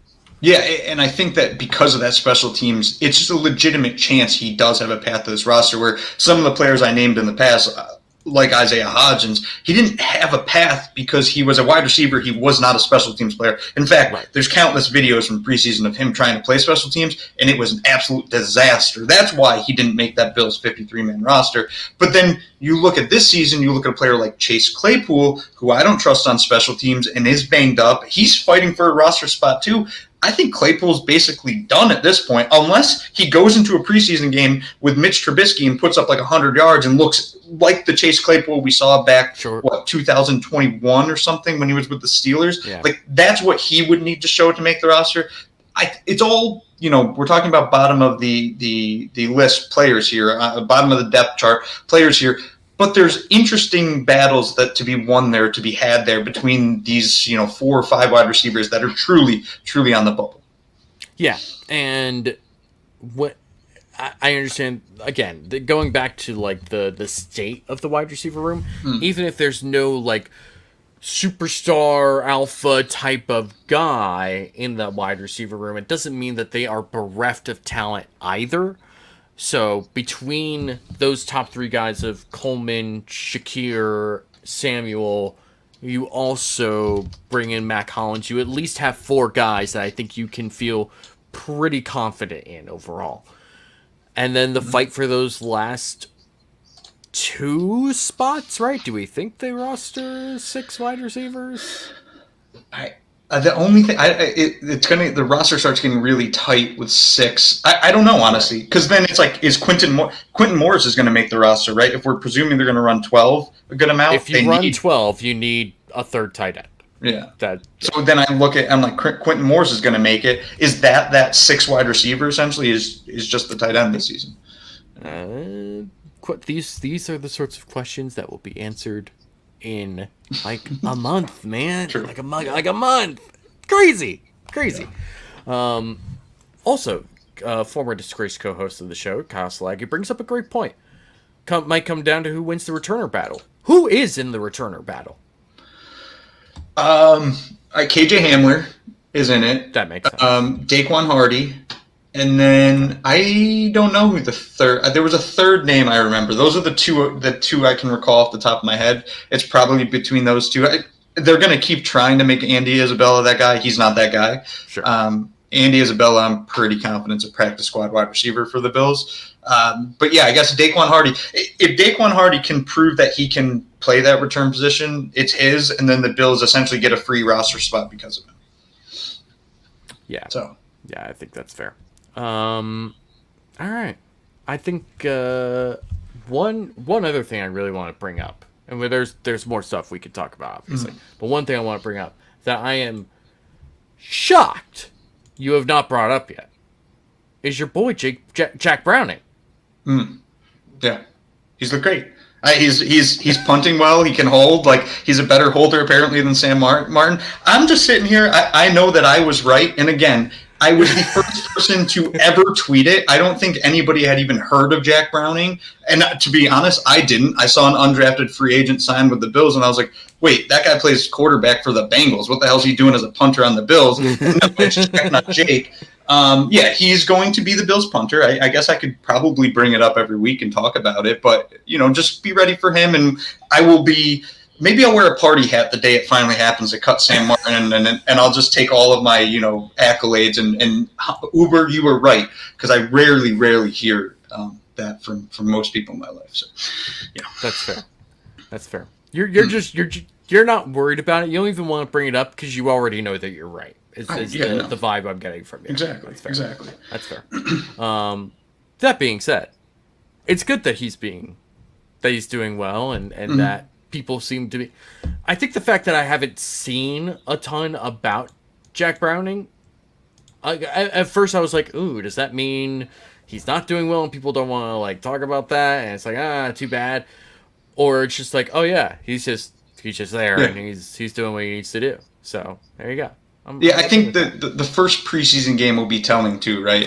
Yeah, and I think that because of that special teams, it's just a legitimate chance he does have a path to this roster, where some of the players I named in the past, like Isaiah Hodgins, he didn't have a path because he was a wide receiver. He was not a special teams player. In fact, there's countless videos from preseason of him trying to play special teams, and it was an absolute disaster. That's why he didn't make that Bills 53-man roster. But then you look at this season, you look at a player like Chase Claypool, who I don't trust on special teams and is banged up. He's fighting for a roster spot too. I think Claypool's basically done at this point, unless he goes into a preseason game with Mitch Trubisky and puts up like 100 yards and looks like the Chase Claypool we saw back, 2021 or something when he was with the Steelers. Yeah. Like, that's what he would need to show to make the roster. It's all, we're talking about bottom of the list players here, bottom of the depth chart players here. But there's interesting battles that to be won there, to be had there between these, 4 or 5 wide receivers that are truly, truly on the bubble. Yeah, and what I understand, again, going back to like the state of the wide receiver room, even if there's no like superstar alpha type of guy in the wide receiver room, it doesn't mean that they are bereft of talent either. So between those top three guys of Coleman, Shakir, Samuel, you also bring in Mac Hollins. You at least have four guys that I think you can feel pretty confident in overall. And then the fight for those last two spots, right? Do we think they roster 6 wide receivers? I the only thing it's gonna the roster starts getting really tight with 6. I don't know honestly, because then it's like, is Quentin Morris is going to make the roster, right? If we're presuming they're going to run 12 a good amount, if you run 12, you need a third tight end. Yeah. So then I'm like, Quentin Morris is going to make it. Is that 6 wide receiver essentially is just the tight end this season? These are the sorts of questions that will be answered in like a month, man. True. Like a month. Crazy. Also, former disgraced co-host of the show, Kyle Slaggy, brings up a great point. Might come down to who wins the returner battle. Who is in the returner battle? KJ Hamler is in it. That makes sense. Daquan Hardy. And then I don't know who the third. There was a third name I remember. Those are the two I can recall off the top of my head. It's probably between those two. They're going to keep trying to make Andy Isabella that guy. He's not that guy. Sure. Andy Isabella, I'm pretty confident is a practice squad wide receiver for the Bills. But yeah, I guess Daquan Hardy. If Daquan Hardy can prove that he can play that return position, it's his, and then the Bills essentially get a free roster spot because of him. Yeah. So. Yeah, I think that's fair. All right. I think one other thing I really want to bring up, and there's more stuff we could talk about, obviously, but one thing I want to bring up that I am shocked you have not brought up yet is your boy Jack Browning. Yeah, he's looked great. He's punting well. He can hold. Like, he's a better holder apparently than Sam Martin. I'm just sitting here. I know that I was right, and again, I was the first person to ever tweet it. I don't think anybody had even heard of Jack Browning. And to be honest, I didn't. I saw an undrafted free agent sign with the Bills, and I was like, wait, that guy plays quarterback for the Bengals. What the hell is he doing as a punter on the Bills? No, it's Jack, not Jake. Yeah, he's going to be the Bills punter. I guess I could probably bring it up every week and talk about it, but, just be ready for him, and I will be – maybe I'll wear a party hat the day it finally happens to cut Sam Martin, and I'll just take all of my, accolades and Uber, you were right, because I rarely hear that from most people in my life. So, yeah, that's fair. You're not worried about it. You don't even want to bring it up because you already know that you're right. Is the vibe I'm getting from you. Exactly. That's fair. That being said, it's good that he's doing well and that people seem to be. I think the fact that I haven't seen a ton about Jack Browning, at first I was like, ooh, does that mean he's not doing well and people don't want to talk about that? And it's like, too bad. Or it's just like, oh yeah, he's just there and he's doing what he needs to do. So there you go. I think the first preseason game will be telling too, right?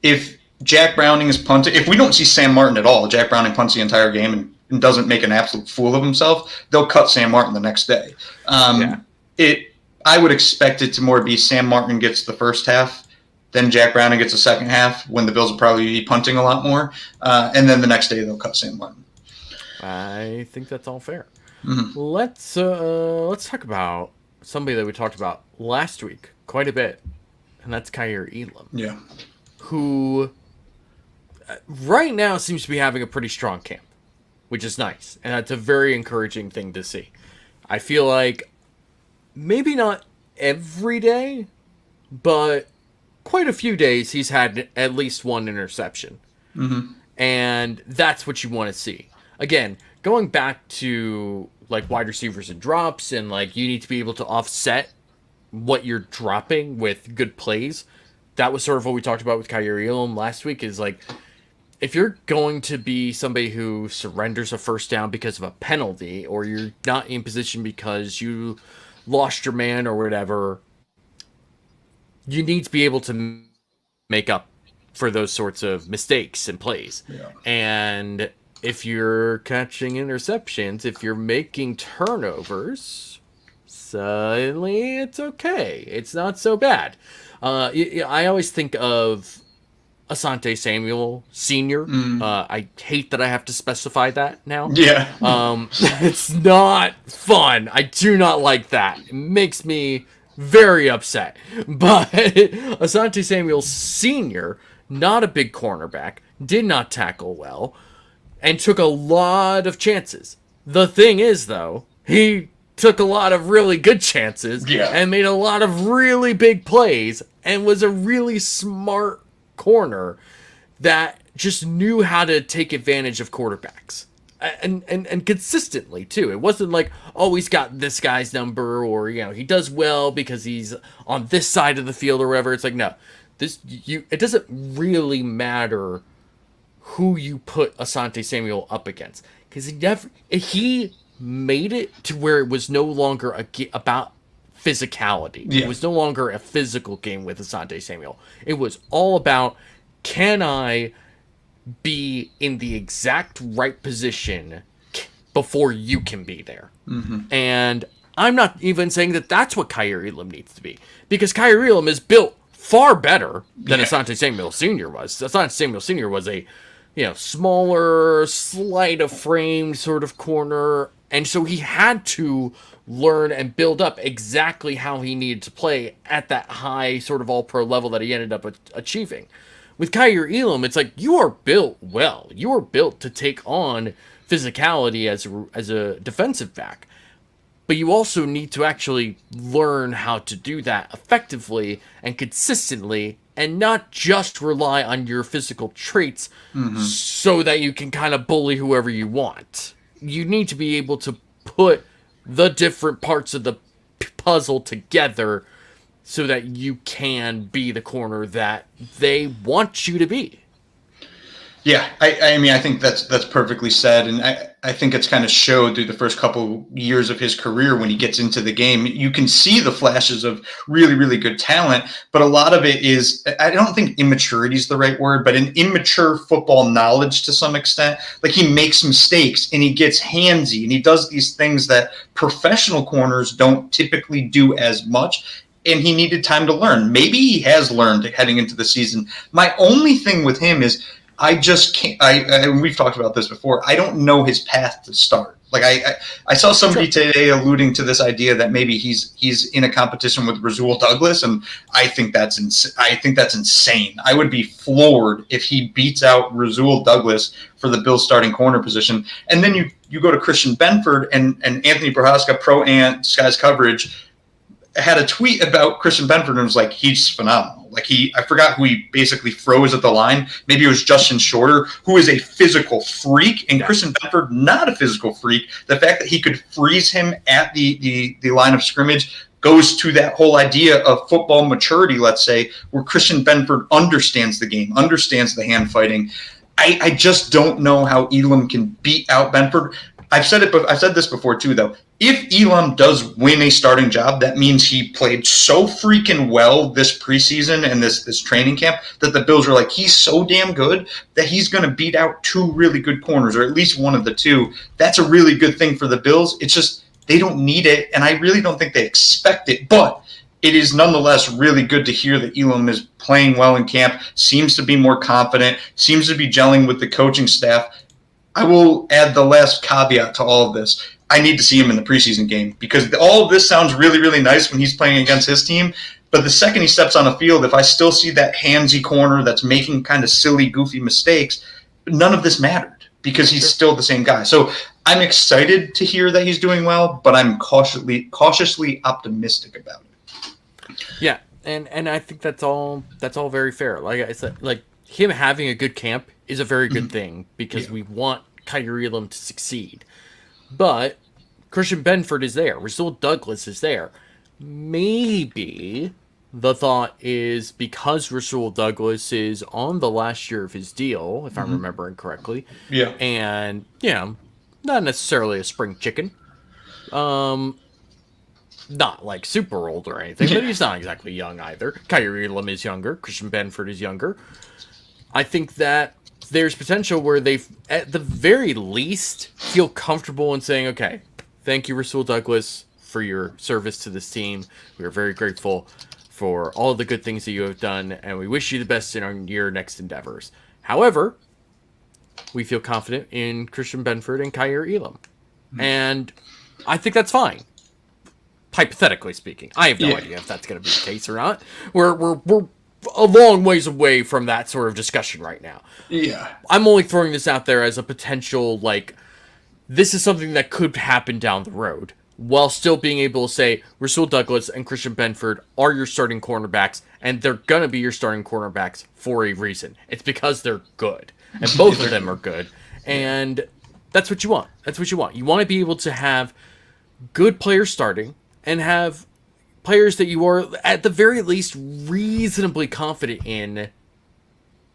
If Jack Browning is punting, if we don't see Sam Martin at all, Jack Browning punts the entire game and doesn't make an absolute fool of himself, they'll cut Sam Martin the next day. I would expect it to more be Sam Martin gets the first half, then Jack Browning gets the second half, when the Bills will probably be punting a lot more, and then the next day they'll cut Sam Martin. I think that's all fair. Mm-hmm. Let's talk about somebody that we talked about last week quite a bit, and that's Kaiir Elam. Yeah. Who right now seems to be having a pretty strong camp, which is nice, and that's a very encouraging thing to see. I feel like maybe not every day, but quite a few days he's had at least one interception. Mm-hmm. And that's what you want to see. Again, going back to wide receivers and drops, and you need to be able to offset what you're dropping with good plays. That was sort of what we talked about with Kaiir Elam last week, is if you're going to be somebody who surrenders a first down because of a penalty, or you're not in position because you lost your man or whatever, you need to be able to make up for those sorts of mistakes and plays. Yeah. And if you're catching interceptions, if you're making turnovers, suddenly it's okay. It's not so bad. I always think of Asante Samuel Sr. I hate that I have to specify that now. Yeah. It's not fun. I do not like that. It makes me very upset. But Asante Samuel Sr., not a big cornerback, did not tackle well, and took a lot of chances. The thing is, though, he took a lot of really good chances and made a lot of really big plays and was a really smart corner that just knew how to take advantage of quarterbacks. And consistently too. It wasn't like, oh, he's got this guy's number, or he does well because he's on this side of the field or whatever. It's like, no, it doesn't really matter who you put Asante Samuel up against, because he made it to where it was no longer about physicality. Yeah. It was no longer a physical game with Asante Samuel. It was all about, can I be in the exact right position before you can be there? Mm-hmm. And I'm not even saying that that's what Kaiir Elam needs to be, because Kaiir Elam is built far better than Asante Samuel Sr. was. Asante Samuel Sr. was a smaller, slight of frame sort of corner, and so he had to learn and build up exactly how he needed to play at that high sort of all-pro level that he ended up achieving. With Kaiir Elam, it's like, you are built well. You are built to take on physicality as a defensive back. But you also need to actually learn how to do that effectively and consistently, and not just rely on your physical traits so that you can kind of bully whoever you want. You need to be able to put the different parts of the puzzle together so that you can be the corner that they want you to be. Yeah, I mean, I think that's perfectly said, and I think it's kind of showed through the first couple years of his career. When he gets into the game, you can see the flashes of really, really good talent, but a lot of it is, I don't think immaturity is the right word, but an immature football knowledge to some extent. Like, he makes mistakes and he gets handsy and he does these things that professional corners don't typically do as much. And he needed time to learn. Maybe he has learned heading into the season. My only thing with him is, I just can't. We've talked about this before. I don't know his path to start. Like, I saw somebody today alluding to this idea that maybe he's in a competition with Rasul Douglas, and I think that's insane. I would be floored if he beats out Rasul Douglas for the Bills starting corner position. And then you go to Christian Benford, and Anthony Prohaska, Pro Ant Skies Coverage, had a tweet about Christian Benford and was like, he's phenomenal. Like, I forgot who he basically froze at the line. Maybe it was Justin Shorter, who is a physical freak, and Christian Benford, not a physical freak. The fact that he could freeze him at the line of scrimmage goes to that whole idea of football maturity, let's say, where Christian Benford understands the game, understands the hand fighting. I just don't know how Elam can beat out Benford. I've said this before too, though. If Elam does win a starting job, that means he played so freaking well this preseason and this training camp that the Bills are like, he's so damn good that he's going to beat out two really good corners, or at least one of the two. That's a really good thing for the Bills. It's just they don't need it, and I really don't think they expect it. But it is nonetheless really good to hear that Elam is playing well in camp, seems to be more confident, seems to be gelling with the coaching staff. I will add the last caveat to all of this. I need to see him in the preseason game, because all of this sounds really, really nice when he's playing against his team. But the second he steps on the field, if I still see that handsy corner that's making kind of silly, goofy mistakes, none of this mattered, because he's still the same guy. So I'm excited to hear that he's doing well, but I'm cautiously optimistic about it. Yeah, and I think that's all very fair. Like I said, like, him having a good camp is a very good thing, because we want Kaiir Elam to succeed. But Christian Benford is there. Rasul Douglas is there. Maybe the thought is, because Rasul Douglas is on the last year of his deal, if I'm remembering correctly. Yeah. And, not necessarily a spring chicken. Not like super old or anything, but he's not exactly young either. Kaiir Elam is younger. Christian Benford is younger. I think that there's potential where they, at the very least, feel comfortable in saying, okay, thank you, Rasul Douglas, for your service to this team. We are very grateful for all of the good things that you have done, and we wish you the best in your next endeavors. However, we feel confident in Christian Benford and Kyer Elam. And I think that's fine. Hypothetically speaking. I have no idea if that's going to be the case or not. We're a long ways away from that sort of discussion right now. Yeah. I'm only throwing this out there as a potential, like, this is something that could happen down the road, while still being able to say Rasul Douglas and Christian Benford are your starting cornerbacks, and they're going to be your starting cornerbacks for a reason. It's because they're good. And both of them are good. And that's what you want. That's what you want. You want to be able to have good players starting and have players that you are, at the very least, reasonably confident in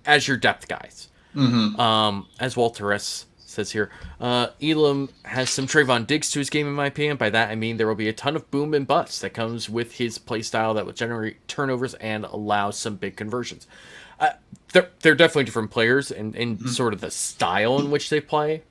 as your depth guys. As Walter S. says here, Elam has some Trayvon Diggs to his game, in my opinion. By that, I mean there will be a ton of boom and bust that comes with his play style that will generate turnovers and allow some big conversions. They're definitely different players in sort of the style in which they play.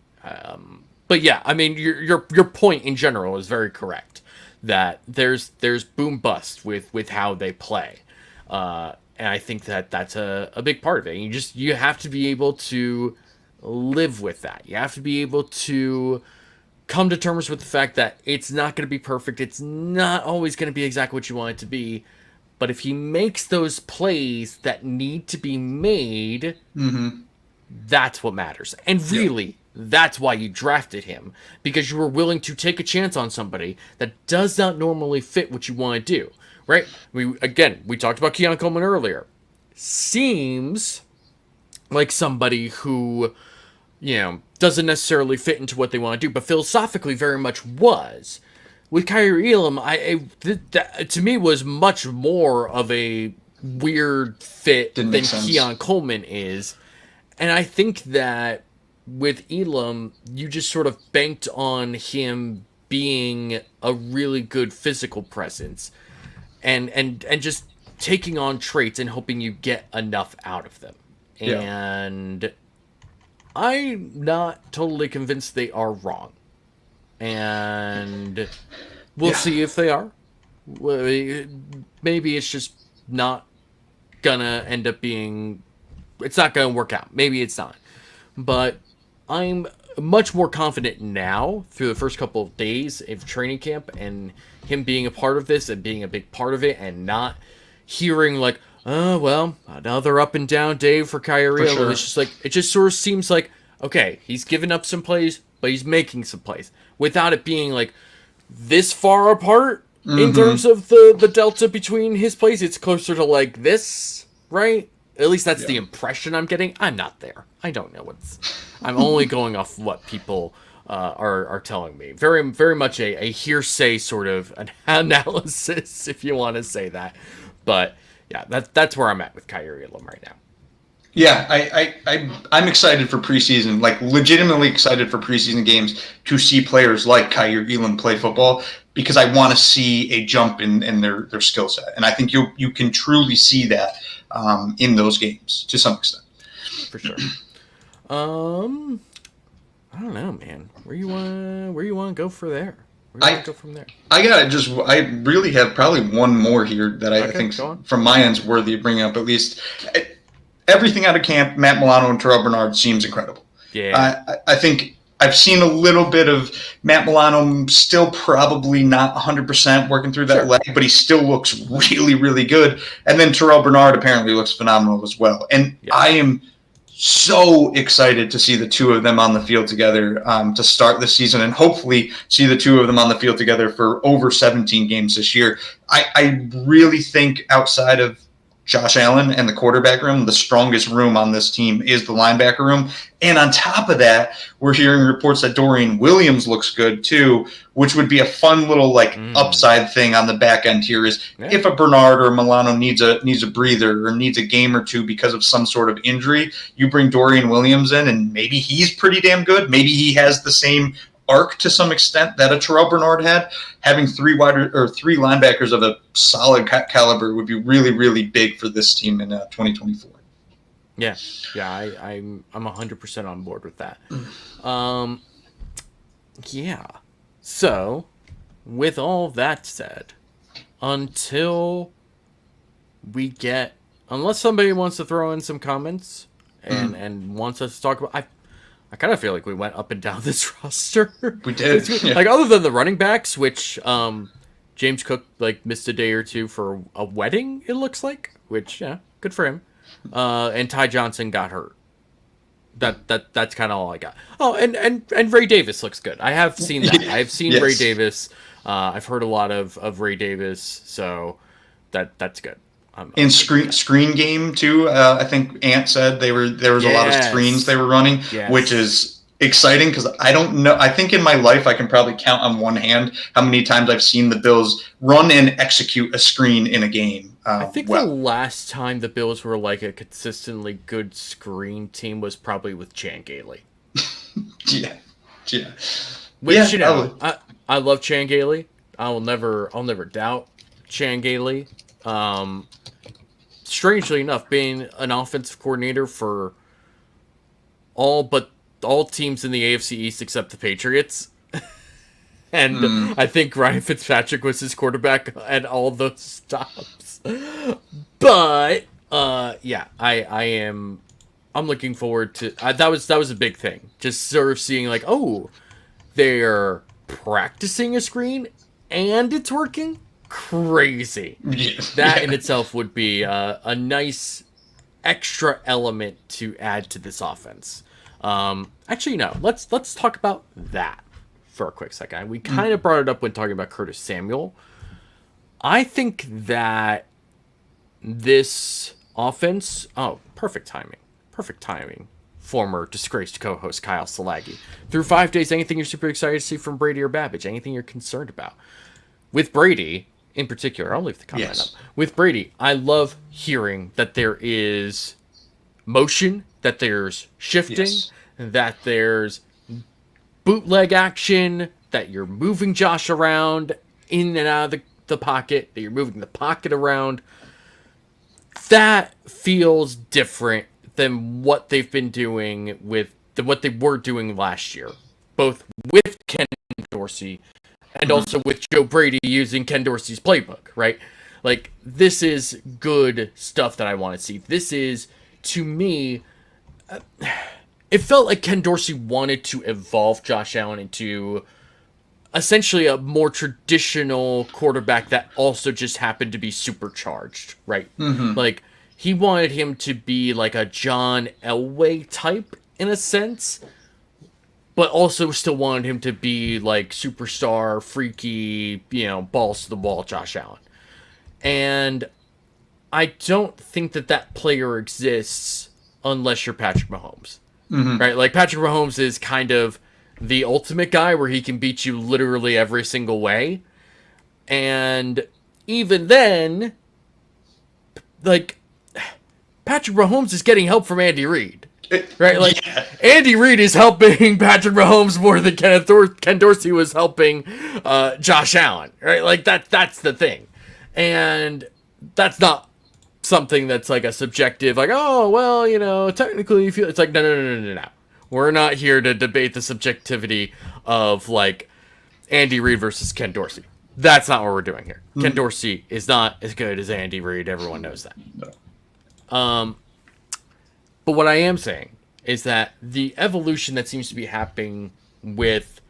But yeah, I mean, your point in general is very correct. That there's boom bust with how they play, and I think that's a big part of it. You have to be able to live with that. You have to be able to come to terms with the fact that it's not going to be perfect. It's not always going to be exactly what you want it to be. But if he makes those plays that need to be made, that's what matters. And really, that's why you drafted him. Because you were willing to take a chance on somebody that does not normally fit what you want to do. Right? We talked about Keon Coleman earlier. Seems like somebody who, doesn't necessarily fit into what they want to do, but philosophically very much was. With Kyer Elam, to me was much more of a weird fit than Keon Coleman is. And I think that with Elam, you just sort of banked on him being a really good physical presence and just taking on traits and hoping you get enough out of them. Yeah. And I'm not totally convinced they are wrong. And we'll see if they are. Maybe it's just not gonna end up being... It's not gonna work out. Maybe it's not. But I'm much more confident now, through the first couple of days of training camp, and him being a part of this and being a big part of it, and not hearing like, oh, well, another up and down day for Kyrie. Sure. It's just like, it just sort of seems like, okay, he's giving up some plays, but he's making some plays. Without it being like this far apart in terms of the delta between his plays. It's closer to like this, right? At least that's the impression I'm getting. I'm not there. I don't know I'm only going off what people are telling me. Very, very much a hearsay sort of an analysis, if you want to say that. But yeah, that's where I'm at with Kyer Elam right now. Yeah, I'm excited for preseason, like legitimately excited for preseason games to see players like Kyer Elam play football, because I want to see a jump in their skill set. And I think you can truly see that in those games to some extent. For sure. I don't know, man. Where you want to go for there? Go from there? I really have probably one more here that I think from my end's worthy of bringing up. At least everything out of camp, Matt Milano and Terrell Bernard seems incredible. Yeah. I think I've seen a little bit of Matt Milano, still probably not 100% working through that leg, but he still looks really, really good. And then Terrell Bernard apparently looks phenomenal as well. And I am so excited to see the two of them on the field together to start the season, and hopefully see the two of them on the field together for over 17 games this year. I really think outside of Josh Allen and the quarterback room, the strongest room on this team is the linebacker room. And on top of that, we're hearing reports that Dorian Williams looks good too, which would be a fun little upside thing on the back end here is if a Bernard or a Milano needs a breather or needs a game or two because of some sort of injury, you bring Dorian Williams in and maybe he's pretty damn good. Maybe he has the same arc to some extent that a Terrell Bernard had. Having three linebackers of a solid caliber would be really, really big for this team in 2024. Yeah, yeah, I'm 100% on board with that. Um, yeah. So, with all that said, until we get, unless somebody wants to throw in some comments Mm, and wants us to talk about, I kind of feel like we went up and down this roster. we did. Yeah. Like other than the running backs, which James Cook like missed a day or two for a wedding, it looks like, which yeah, good for him. And Ty Johnson got hurt. That's kind of all I got. Oh, and Ray Davis looks good. I have seen that. I've seen Ray Yes. Davis. I've heard a lot of Ray Davis, so that's good. I'm In good with that. screen game too, I think Ant said there was a lot of screens they Yes, were running, which yes. is exciting because I don't know. I think in my life I can probably count on one hand how many times I've seen the Bills run and execute a screen in a game. I think the Well, last time the Bills were like a consistently good screen team was probably with Chan Gailey. yeah, yeah, Which yeah. you know, I love Chan Gailey. I'll never doubt Chan Gailey. Um, Strangely enough, being an offensive coordinator for all but all teams in the AFC East except the Patriots, and Mm, I think Ryan Fitzpatrick was his quarterback at all those stops. But yeah, I'm looking forward to that was a big thing. Just sort of seeing like, oh, they're practicing a screen and it's working. Crazy. yeah, That in yeah. itself would be a nice extra element to add to this offense. Actually, no. Let's talk about that for a quick second. We kind Mm, of brought it up when talking about Curtis Samuel. I think that this offense. Oh, perfect timing. Perfect timing. Former disgraced co-host Kyle Salagi. Through 5 days, anything you're super excited to see from Brady or Babbage? Anything you're concerned about? With Brady, in particular, I'll leave the comment up. yes. With Brady, I love hearing that there is motion, that there's shifting, Yes. that there's bootleg action, that you're moving Josh around in and out of the pocket, that you're moving the pocket around. That feels different than what they've been doing than what they were doing last year, both with Ken Dorsey and Mhm. also with Joe Brady using Ken Dorsey's playbook, right? Like, this is good stuff that I want to see. This is, to me, it felt like Ken Dorsey wanted to evolve Josh Allen into essentially a more traditional quarterback that also just happened to be supercharged, right? Mhm. Like, he wanted him to be like a John Elway type in a sense, but also still wanted him to be like superstar, freaky, balls to the wall Josh Allen. And I don't think that player exists unless you're Patrick Mahomes, Mhm. right? Like Patrick Mahomes is kind of the ultimate guy where he can beat you literally every single way. And even then, like Patrick Mahomes is getting help from Andy Reid. Right, like Yeah. Andy Reid is helping Patrick Mahomes more than Ken Dorsey was helping Josh Allen. Right, like that's the thing, and that's not something that's like a subjective, like oh well, technically you feel it's like no. We're not here to debate the subjectivity of like Andy Reid versus Ken Dorsey. That's not what we're doing here. Ken Mhm. Dorsey is not as good as Andy Reid. Everyone knows that. No. But what I am saying is that the evolution that seems to be happening with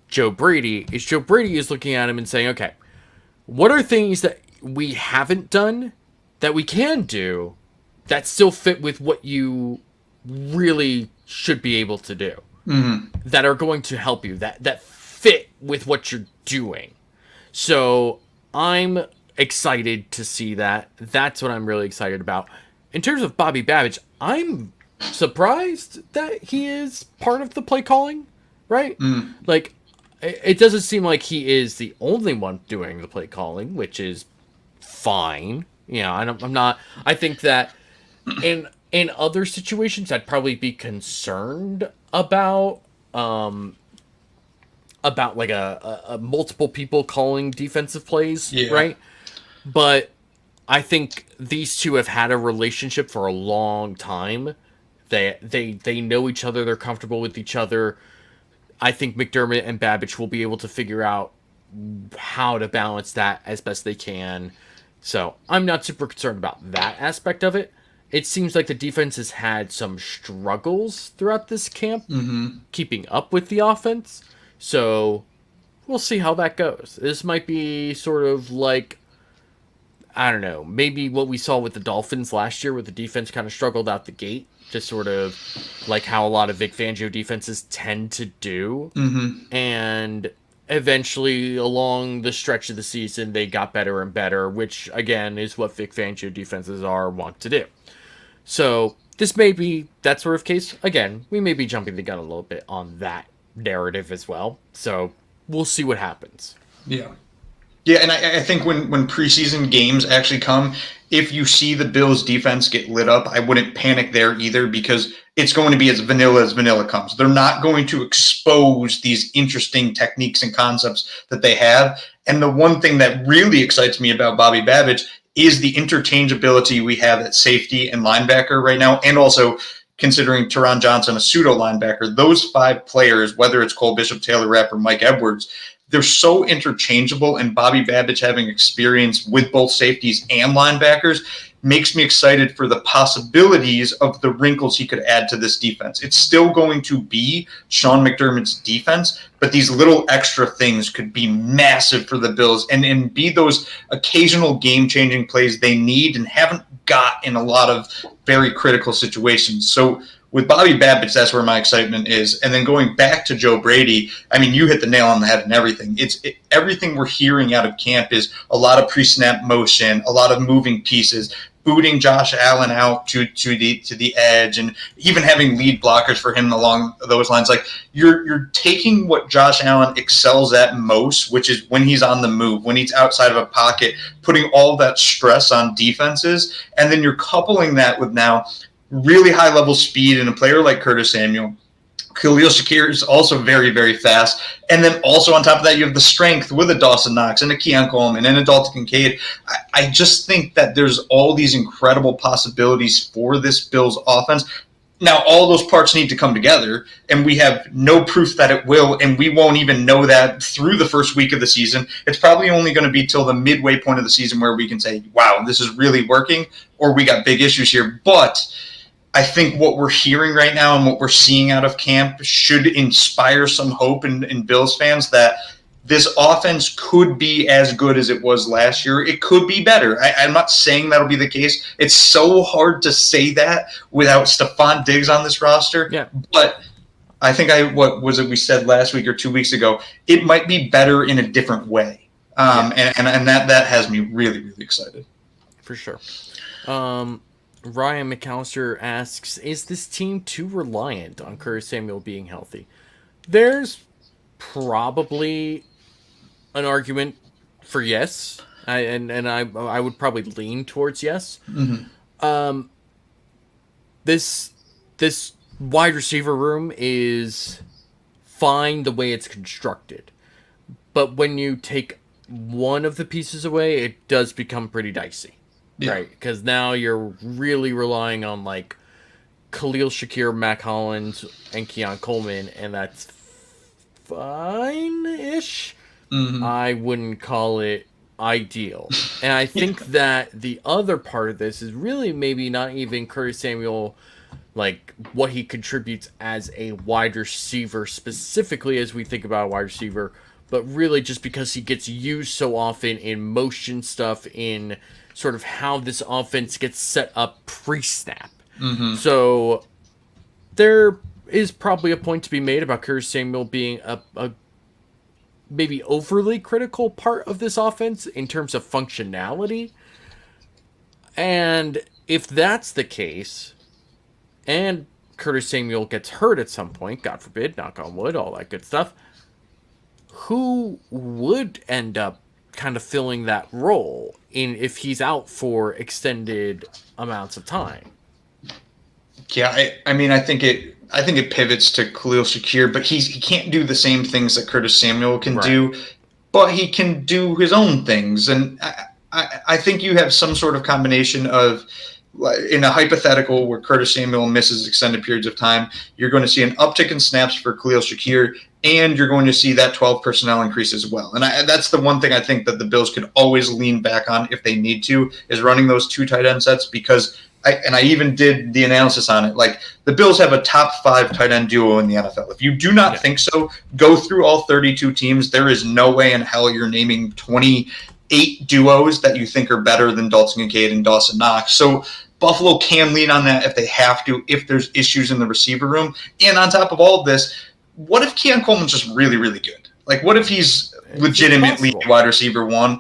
Joe Brady is looking at him and saying, okay, what are things that we haven't done that we can do that still fit with what you really should be able to do, Mhm. that are going to help you, that fit with what you're doing. So I'm excited to see that. That's what I'm really excited about. In terms of Bobby Babbage, I'm surprised that he is part of the play calling, right? Mm. Like, it doesn't seem like he is the only one doing the play calling, which is fine. I'm not. I think that in other situations, I'd probably be concerned about like a multiple people calling defensive plays, Yeah. right? But I think these two have had a relationship for a long time. They know each other. They're comfortable with each other. I think McDermott and Babbage will be able to figure out how to balance that as best they can. So I'm not super concerned about that aspect of it. It seems like the defense has had some struggles throughout this camp, keeping up with the offense. So we'll see how that goes. This might be sort of like, I don't know, maybe what we saw with the Dolphins last year, where the defense kind of struggled out the gate, just sort of like how a lot of Vic Fangio defenses tend to do. And eventually, along the stretch of the season, they got better and better, which, again, is what Vic Fangio defenses are want to do. So this may be that sort of case. Again, we may be jumping the gun a little bit on that narrative as well. So we'll see what happens. Yeah. Yeah, and I think when preseason games actually come, if you see the Bills defense get lit up, I wouldn't panic there either, because it's going to be as vanilla comes. They're not going to expose these interesting techniques and concepts that they have. And the one thing that really excites me about Bobby Babbage is the interchangeability we have at safety and linebacker right now, and also considering Teron Johnson a pseudo linebacker. Those 5 players, whether it's Cole Bishop, Taylor Rapp, or Mike Edwards, they're so interchangeable, and Bobby Babbage having experience with both safeties and linebackers makes me excited for the possibilities of the wrinkles he could add to this defense. It's still going to be Sean McDermott's defense, but these little extra things could be massive for the Bills and be those occasional game-changing plays they need and haven't got in a lot of very critical situations. So with Bobby Babbage, that's where my excitement is. And then going back to Joe Brady, I mean, you hit the nail on the head and everything. Everything we're hearing out of camp is a lot of pre-snap motion, a lot of moving pieces, booting Josh Allen out to the edge, and even having lead blockers for him along those lines. Like, you're taking what Josh Allen excels at most, which is when he's on the move, when he's outside of a pocket, putting all that stress on defenses, and then you're coupling that with now really high-level speed in a player like Curtis Samuel. Khalil Shakir is also very, very fast. And then also on top of that, you have the strength with a Dawson Knox and a Keon Coleman and a Dalton Kincaid. I just think that there's all these incredible possibilities for this Bills offense. Now, all those parts need to come together, and we have no proof that it will, and we won't even know that through the first week of the season. It's probably only going to be till the midway point of the season where we can say, wow, this is really working, or we got big issues here. But I think what we're hearing right now and what we're seeing out of camp should inspire some hope in Bills fans that this offense could be as good as it was last year. It could be better. I'm not saying that'll be the case. It's so hard to say that without Stephon Diggs on this roster. Yeah. But I think what was it we said last week or 2 weeks ago? It might be better in a different way. And that has me really, really excited. For sure. Ryan McAllister asks, is this team too reliant on Curtis Samuel being healthy? There's probably an argument for yes. I would probably lean towards yes. Mm-hmm. This wide receiver room is fine the way it's constructed. But when you take one of the pieces away, it does become pretty dicey. Yeah. Right, because now you're really relying on like Khalil Shakir, Mac Hollins, and Keon Coleman, and that's fine-ish. Mm-hmm. I wouldn't call it ideal. And I think that the other part of this is really maybe not even Curtis Samuel, like what he contributes as a wide receiver, specifically as we think about a wide receiver, but really just because he gets used so often in motion stuff, in sort of how this offense gets set up pre-snap. Mm-hmm. So there is probably a point to be made about Curtis Samuel being a maybe overly critical part of this offense in terms of functionality. And if that's the case, and Curtis Samuel gets hurt at some point, God forbid, knock on wood, all that good stuff, who would end up kind of filling that role if he's out for extended amounts of time? Yeah, I mean, I think it pivots to Khalil Shakir, but he can't do the same things that Curtis Samuel can do, but he can do his own things. And I think you have some sort of combination of, in a hypothetical where Curtis Samuel misses extended periods of time, you're going to see an uptick in snaps for Khalil Shakir, and you're going to see that 12 personnel increase as well. And that's the one thing I think that the Bills could always lean back on if they need to, is running those 2 tight end sets, because I even did the analysis on it. Like, the Bills have a top 5 tight end duo in the NFL. If you do not think so, go through all 32 teams. There is no way in hell you're naming 28 duos that you think are better than Dalton Kincaid and Dawson Knox. So Buffalo can lean on that if they have to, if there's issues in the receiver room. And on top of all of this, what if Keon Coleman's just really, really good? Like, what if he's legitimately wide receiver 1?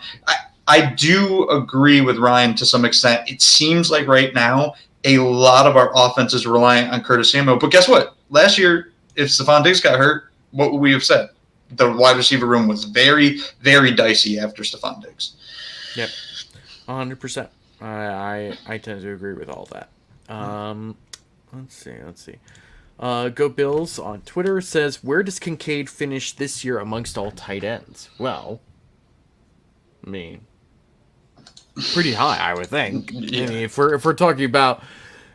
I do agree with Ryan to some extent. It seems like right now a lot of our offense is reliant on Curtis Samuel. But guess what? Last year, if Stephon Diggs got hurt, what would we have said? The wide receiver room was very, very dicey after Stephon Diggs. Yep, 100%. I tend to agree with all that. Let's see. Go Bills on Twitter says, where does Kincaid finish this year amongst all tight ends? Well, I mean, pretty high, I would think. Yeah. I mean, if we're talking about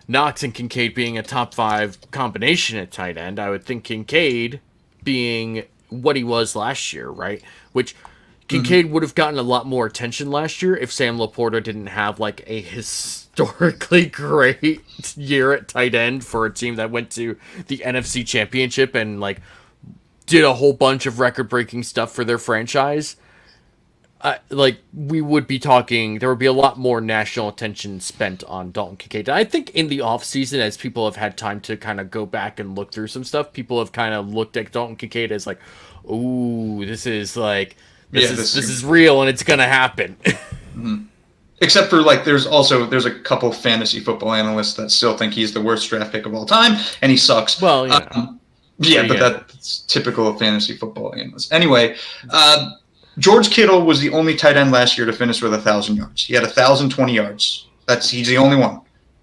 Knox and Kincaid being a top 5 combination at tight end, I would think Kincaid being what he was last year, right? Which Kincaid would have gotten a lot more attention last year if Sam Laporta didn't have like a historically great year at tight end for a team that went to the NFC Championship and like did a whole bunch of record-breaking stuff for their franchise. Like, we would be talking, there would be a lot more national attention spent on Dalton Kincaid. I think in the offseason, as people have had time to kind of go back and look through some stuff, people have kind of looked at Dalton Kincaid as like, ooh, this is real and it's going to happen. Mm-hmm. Except for, like, there's a couple fantasy football analysts that still think he's the worst draft pick of all time, and he sucks. Well, but that's typical of fantasy football analysts. Anyway, George Kittle was the only tight end last year to finish with 1,000 yards. He had 1,020 yards. He's the only one.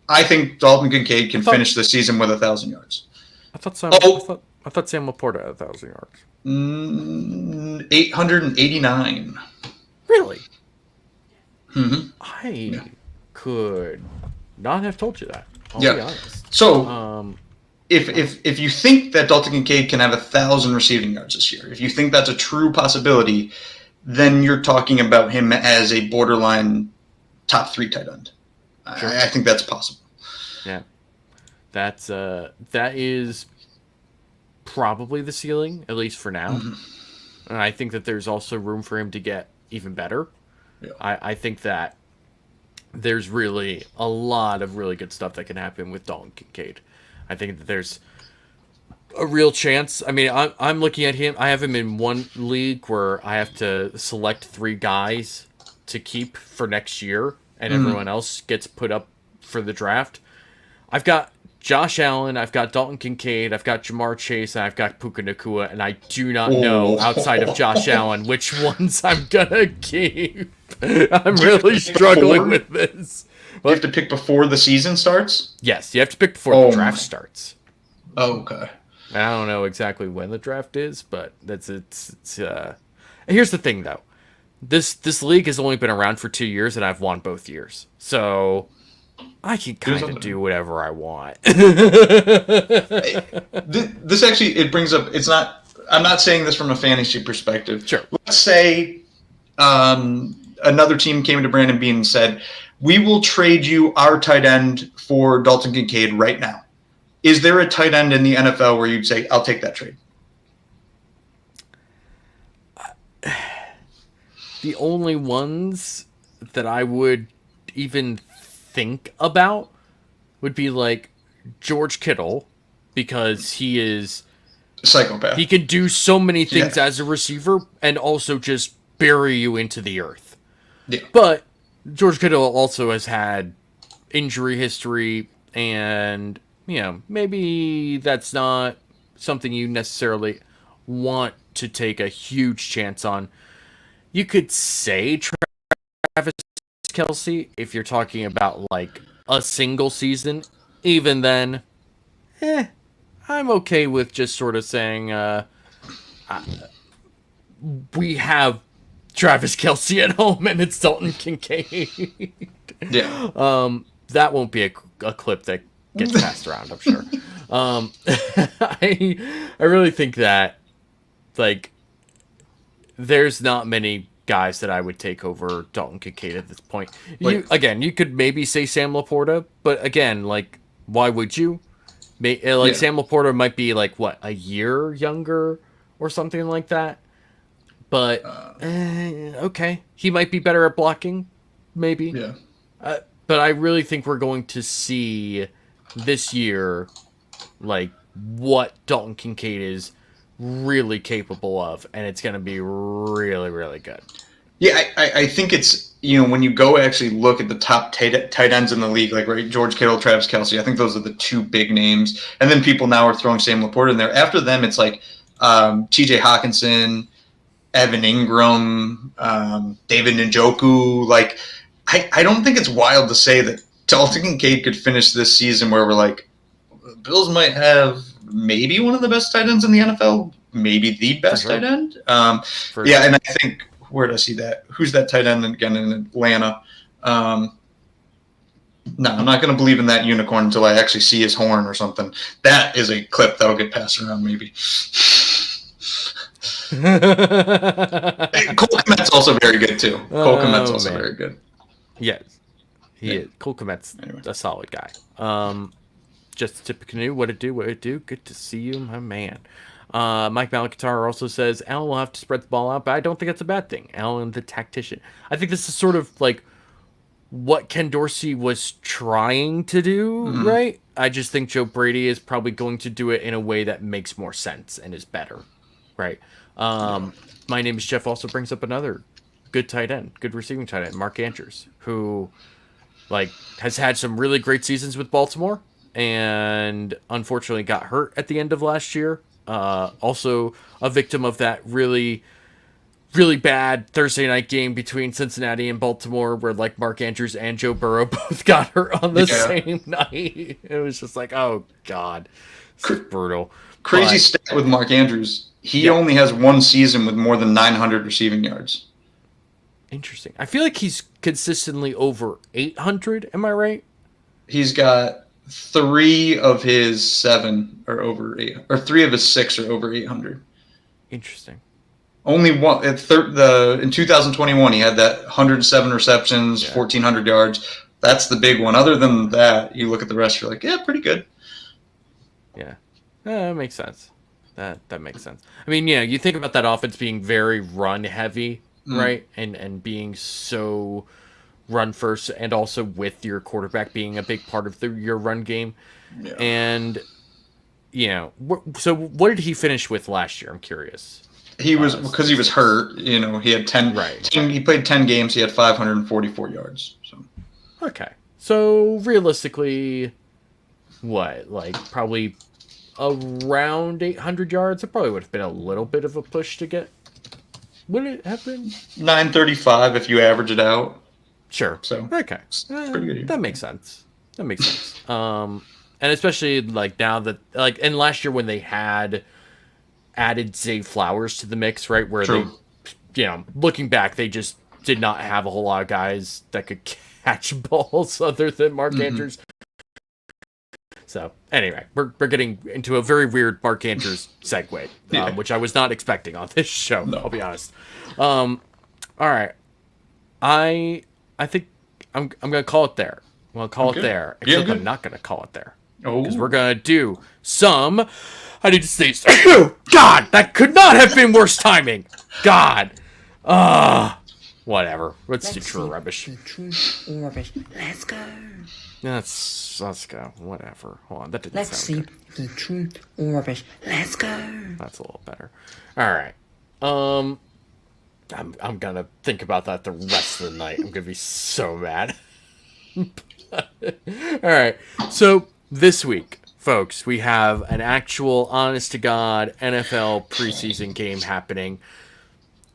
I think Dalton Kincaid can finish the season with 1,000 yards. I thought Sam Laporta had 1,000 yards. 889. Really? Mm-hmm. I could not have told you that. I'll be honest. So, if you think that Dalton Kincaid can have 1,000 receiving yards this year, if you think that's a true possibility, then you're talking about him as a borderline top 3 tight end. Sure. I think that's possible. Yeah, that is probably the ceiling, at least for now. Mm-hmm. And I think that there's also room for him to get even better. Yeah. I think that there's really a lot of really good stuff that can happen with Dalton Kincaid. I think that there's a real chance. I mean, I'm looking at him. I have him in one league where I have to select 3 guys to keep for next year, and everyone else gets put up for the draft. I've got Josh Allen, I've got Dalton Kincaid, I've got Jamar Chase, and I've got Puka Nacua, and I do not know, outside of Josh Allen, which ones I'm gonna keep. I'm really struggling with this. You have to pick before the season starts? Yes, you have to pick before the draft starts. Oh, okay. I don't know exactly when the draft is, but it's here's the thing though. This league has only been around for 2 years and I've won both years. So I can kind of do whatever I want. This actually, it brings up, I'm not saying this from a fantasy perspective. Sure. Let's say another team came to Brandon Beane and said, we will trade you our tight end for Dalton Kincaid right now. Is there a tight end in the NFL where you'd say, I'll take that trade? The only ones that I would even think about would be like George Kittle, because he is a psychopath. He can do so many things as a receiver and also just bury you into the earth. Yeah. But George Kittle also has had injury history, and maybe that's not something you necessarily want to take a huge chance on. You could say Travis Kelce if you're talking about like a single season. Even then, I'm okay with just sort of saying we have Travis Kelce at home and it's Dalton Kincaid. Yeah. That won't be a clip that gets passed around, I'm sure. I really think that, like, there's not many guys that I would take over Dalton Kincaid at this point. You could maybe say Sam Laporta, but again, like, why would you? Sam Laporta might be like what, a year younger or something like that. But okay, he might be better at blocking, maybe. Yeah. But I really think we're going to see this year, like, what Dalton Kincaid is really capable of, and it's going to be really, really good. Yeah, I think it's, when you go actually look at the top tight ends in the league, like, right, George Kittle, Travis Kelce, I think those are the two big names. And then people now are throwing Sam Laporta in there. After them, it's like TJ Hawkinson, Evan Ingram, David Njoku. Like, I don't think it's wild to say that Dalton Kincaid could finish this season where we're like, Bills might have maybe one of the best tight ends in the NFL, maybe the best tight end. And I think, where did I see that? Who's that tight end again in Atlanta? No, I'm not going to believe in that unicorn until I actually see his horn or something. That is a clip that'll get passed around maybe. Cole Kmet's also very good too. Cole Kmet's also very good. Yes, he is. Cole Kmet's a solid guy. Just Tip Canoe, what it do? Good to see you, my man. Mike Malakitar also says Allen will have to spread the ball out, but I don't think that's a bad thing. Allen, the tactician. I think this is sort of like what Ken Dorsey was trying to do, right? I just think Joe Brady is probably going to do it in a way that makes more sense and is better, right? My name is Jeff also brings up another good tight end, good receiving tight end, Mark Andrews, who has had some really great seasons with Baltimore and unfortunately got hurt at the end of last year. Also a victim of that really, really bad Thursday night game between Cincinnati and Baltimore where Mark Andrews and Joe Burrow both got hurt on the same night. It was just like, oh God, it's brutal. Crazy stat with Mark Andrews. He only has one season with more than 900 receiving yards. Interesting. I feel like he's consistently over 800. Am I right? He's got 3 of his 7 are over 8, or 3 of his 6 are over 800. Interesting. Only one in 2021 he had that 107 receptions, 1,400 yards. That's the big one. Other than that, you look at the rest, you're like, yeah, pretty good. Yeah, that makes sense. That makes sense. I mean, you think about that offense being very run heavy, right? And being so run first, and also with your quarterback being a big part of your run game. Yeah. And, so what did he finish with last year? I'm curious. He was, because he was hurt, he had 10, he played 10 games, he had 544 yards. So. Okay. So realistically, what, probably around 800 yards? It probably would have been a little bit of a push to get. Would it have been? 935 if you average it out. Sure. So okay. That makes sense. And especially now that and last year when they had added Zay Flowers to the mix, right? Where they, looking back, they just did not have a whole lot of guys that could catch balls other than Mark Andrews. So anyway, we're getting into a very weird Mark Andrews segue, which I was not expecting on this show. No. I'll be honest. All right, I think I'm gonna call it there. I'm gonna call it there. Except I'm not gonna call it there because we're gonna do some. I need to sneeze. God, that could not have been worse timing. God. Whatever. Let's do true or rubbish. True or rubbish. Let's go. Let's go. Whatever. Hold on. That didn't Let's sound good. see the true or rubbish. Let's go. That's a little better. All right. I'm gonna think about that the rest of the night. I'm gonna be so mad. All right. So this week, folks, we have an actual honest-to-God NFL preseason game happening.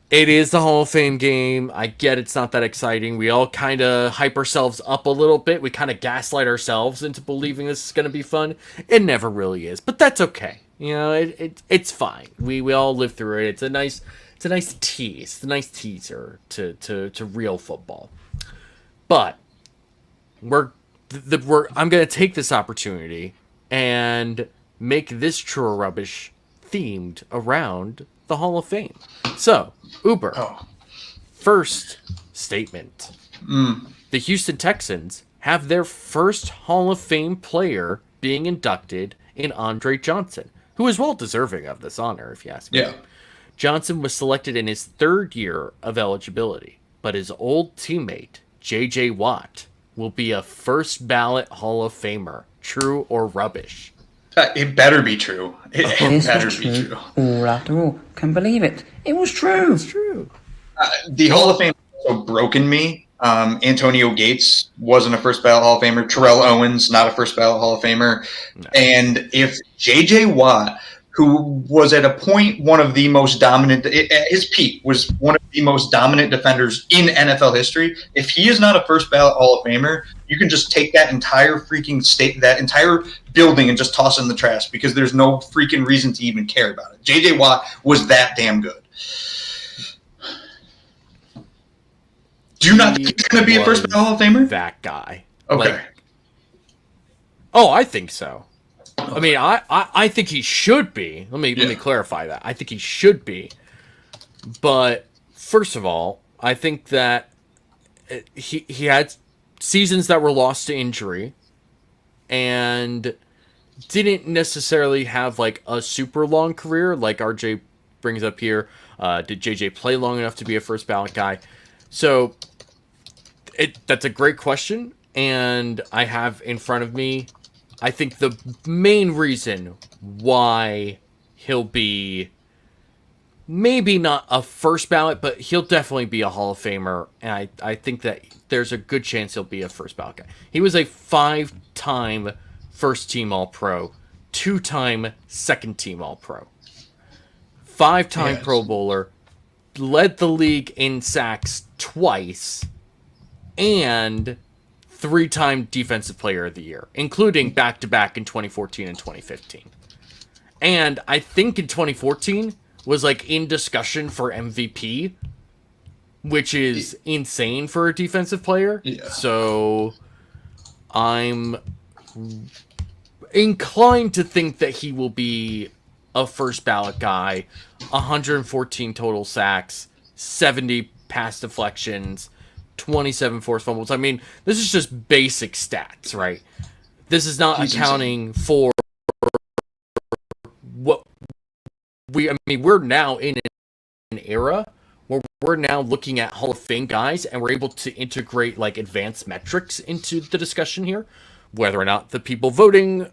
It is the Hall of Fame game. I get it's not that exciting. We all kind of hype ourselves up a little bit. We kind of gaslight ourselves into believing this is going to be fun. It never really is, but that's okay. It's fine. We all live through it. It's a nice It's a nice tease. It's a nice teaser to real football. But I'm going to take this opportunity and make this true or rubbish themed around the Hall of Fame. So, Uber, first statement. The Houston Texans have their first Hall of Fame player being inducted in Andre Johnson, who is well deserving of this honor, if you ask me. Yeah. Johnson was selected in his third year of eligibility, but his old teammate, J.J. Watt, will be a first ballot Hall of Famer. True or rubbish? It better be true. It This better was be true. true. All after all, can't believe it. It was true. It's true. The Hall of Fame also broken me. Antonio Gates wasn't a first ballot Hall of Famer. Terrell Owens, not a first ballot Hall of Famer. No. And if J.J. Watt, who was at a point one of the most dominant, at his peak, was one of the most dominant defenders in NFL history, if he is not a first ballot Hall of Famer, you can just take that entire freaking that entire building and just toss it in the trash because there's no freaking reason to even care about it. J.J. Watt was that damn good. Do you not think he's going to be a first ballot Hall of Famer? That guy. Okay. I think so. I mean, I think he should be. Let me clarify that. I think he should be. But first of all, I think that he had seasons that were lost to injury and didn't necessarily have like a super long career like RJ brings up here. Did JJ play long enough to be a first ballot guy? So that's a great question, and I have in front of me, I think the main reason why he'll be maybe not a first ballot, but he'll definitely be a Hall of Famer, and I think that there's a good chance he'll be a first ballot guy. He was a 5-time first-team All-Pro, 2-time second-team All-Pro, 5-time Pro Bowler, led the league in sacks twice, and 3-time Defensive Player of the Year, including back-to-back in 2014 and 2015. And I think in 2014 was like in discussion for MVP, which is insane for a defensive player. Yeah. So I'm inclined to think that he will be a first ballot guy. 114 total sacks, 70 pass deflections, 27 forced fumbles. I mean, this is just basic stats, right? This is not accounting for what we're now in an era where we're now looking at Hall of Fame guys and we're able to integrate like advanced metrics into the discussion here. Whether or not the people voting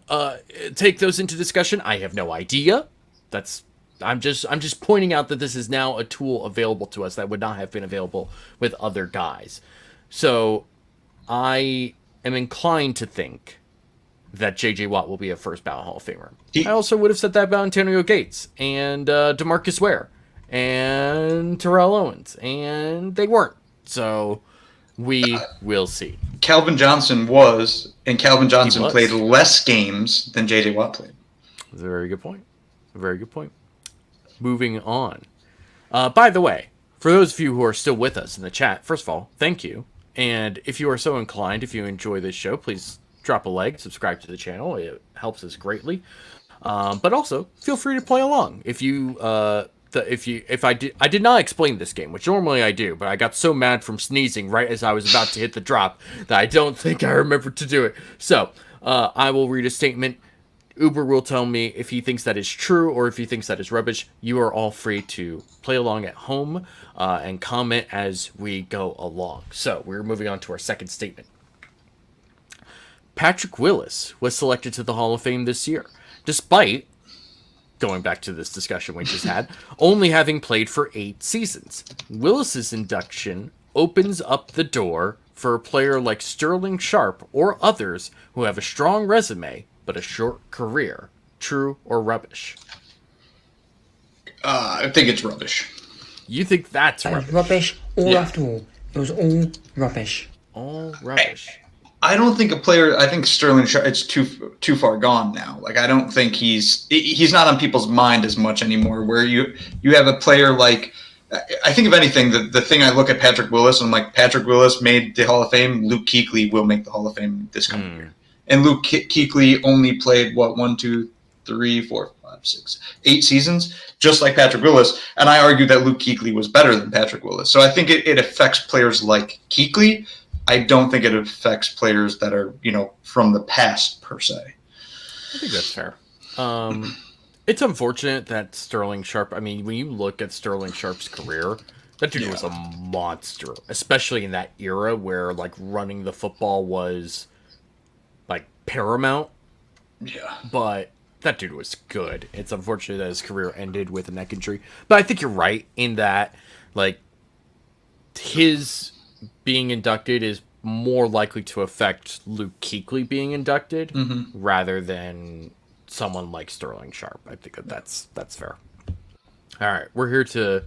take those into discussion, I have no idea. I'm just pointing out that this is now a tool available to us that would not have been available with other guys. So I am inclined to think that J.J. Watt will be a first ballot Hall of Famer. I also would have said that about Antonio Gates and DeMarcus Ware and Terrell Owens, and they weren't. So we will see. Calvin Johnson was, and Calvin Johnson played less games than J.J. Watt played. That's a very good point. A very good point. Moving on. By the way, for those of you who are still with us in the chat, first of all, thank you. And if you are so inclined, if you enjoy this show, please drop a like, subscribe to the channel. It helps us greatly. But also, feel free to play along. If I did not explain this game, which normally I do, but I got so mad from sneezing right as I was about to hit the drop that I don't think I remembered to do it. So I will read a statement. Uber will tell me if he thinks that is true or if he thinks that is rubbish. You are all free to play along at home and comment as we go along. So we're moving on to our second statement. Patrick Willis was selected to the Hall of Fame this year, despite, going back to this discussion we just had, only having played for 8 seasons. Willis's induction opens up the door for a player like Sterling Sharp or others who have a strong resume but a short career. True or rubbish? I think it's rubbish. You think that's That was rubbish? rubbish. All after all, it was all rubbish. All rubbish. I don't think a player. I think Sterling Sharp. It's too far gone now. Like I don't think he's not on people's mind as much anymore. Where you have a player like I think if anything, the thing I look at Patrick Willis, and I'm like, Patrick Willis made the Hall of Fame. Luke Kuechly will make the Hall of Fame this coming year. And Luke Kuechly only played, what, 1, 2, 3, 4, 5, 6, 8 seasons, just like Patrick Willis. And I argue that Luke Kuechly was better than Patrick Willis. So I think it affects players like Kuechly. I don't think it affects players that are, from the past, per se. I think that's fair. It's unfortunate that Sterling Sharp, I mean, when you look at Sterling Sharp's career, that dude was a monster, especially in that era where, like, running the football was, like, paramount. Yeah. But that dude was good. It's unfortunate that his career ended with a neck injury. But I think you're right in that, like, his being inducted is more likely to affect Luke Kuechly being inducted rather than someone like Sterling Sharp. I think that's fair. All right, we're here to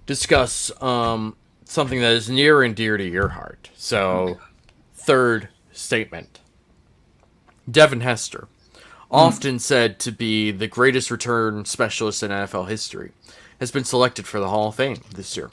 discuss something that is near and dear to your heart. So, third statement. Devin Hester, often said to be the greatest return specialist in NFL history, has been selected for the Hall of Fame this year.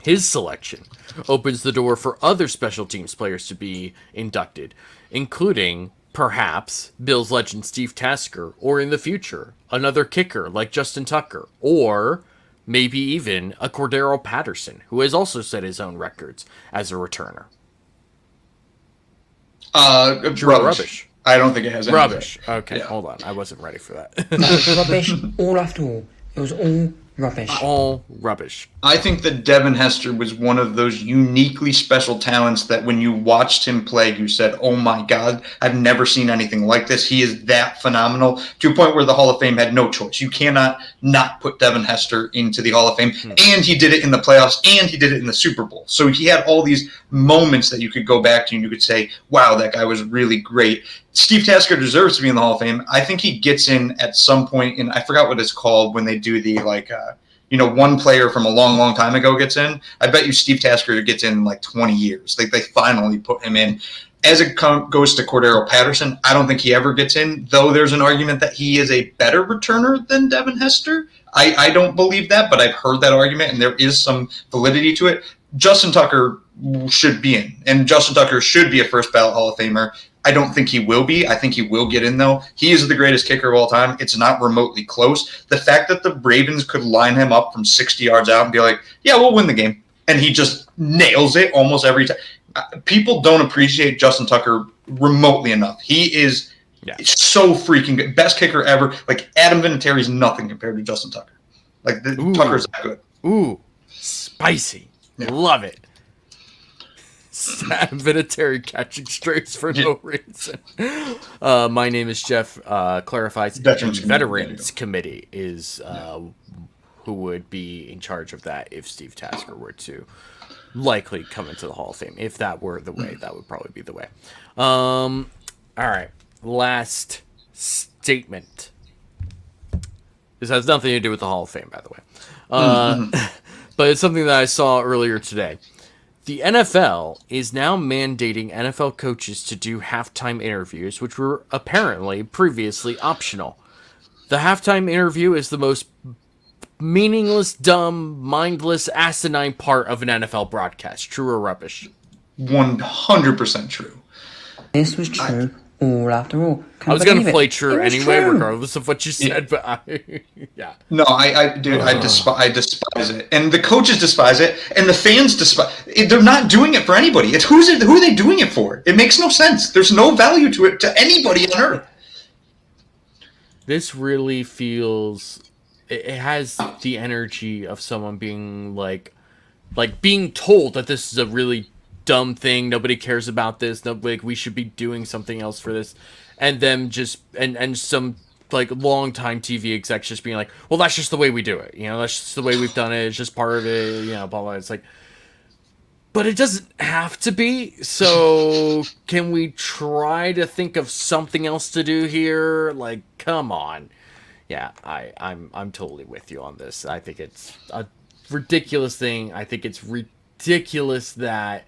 His selection opens the door for other special teams players to be inducted, including, perhaps, Bills legend Steve Tasker, or in the future, another kicker like Justin Tucker, or maybe even a Cordero Patterson, who has also set his own records as a returner. Rubbish. I don't think it has any. Rubbish. Okay, hold on. I wasn't ready for that. Rubbish, all after all. It was all rubbish. All rubbish. I think that Devin Hester was one of those uniquely special talents that when you watched him play, you said, oh my God, I've never seen anything like this. He is that phenomenal, to a point where the Hall of Fame had no choice. You cannot not put Devin Hester into the Hall of Fame. And he did it in the playoffs, and he did it in the Super Bowl. So he had all these moments that you could go back to and you could say, wow, that guy was really great. Steve Tasker deserves to be in the Hall of Fame. I think he gets in at some point, and I forgot what it's called when they do the, one player from a long, long time ago gets in. I bet you Steve Tasker gets in like 20 years. They finally put him in. As it goes to Cordero Patterson, I don't think he ever gets in, though there's an argument that he is a better returner than Devin Hester. I don't believe that, but I've heard that argument, and there is some validity to it. Justin Tucker should be in, and Justin Tucker should be a first ballot Hall of Famer. I don't think he will be. I think he will get in, though. He is the greatest kicker of all time. It's not remotely close. The fact that the Ravens could line him up from 60 yards out and be like, yeah, we'll win the game, and he just nails it almost every time. People don't appreciate Justin Tucker remotely enough. He is so freaking good. Best kicker ever. Like, Adam Vinatieri is nothing compared to Justin Tucker. Like, Tucker's that good. Ooh, spicy. Yeah. Love it. Adam Vinatieri catching strays for no reason. My name is Jeff. Clarifies Veterans Committee is who would be in charge of that if Steve Tasker were to likely come into the Hall of Fame. If that were the way, that would probably be the way. All right. Last statement. This has nothing to do with the Hall of Fame, by the way. But it's something that I saw earlier today. The NFL is now mandating NFL coaches to do halftime interviews, which were apparently previously optional. The halftime interview is the most meaningless, dumb, mindless, asinine part of an NFL broadcast. True or rubbish? 100% true. This was true. All after all. I was going to play true anyway, regardless of what you said, but No, I despise it. And the coaches despise it, and the fans despise it. They're not doing it for anybody. It's who are they doing it for? It makes no sense. There's no value to it to anybody on earth. This really feels... It has the energy of someone being like being told that this is a really dumb thing, nobody cares about this, we should be doing something else for this, and them just and some like long time TV execs just being like, well, that's just the way we do it, that's just the way we've done it, it's just part of it, blah blah. It's like, but it doesn't have to be. So can we try to think of something else to do here? Like, come on. Yeah, I'm totally with you on this. I think it's a ridiculous thing. I think it's ridiculous that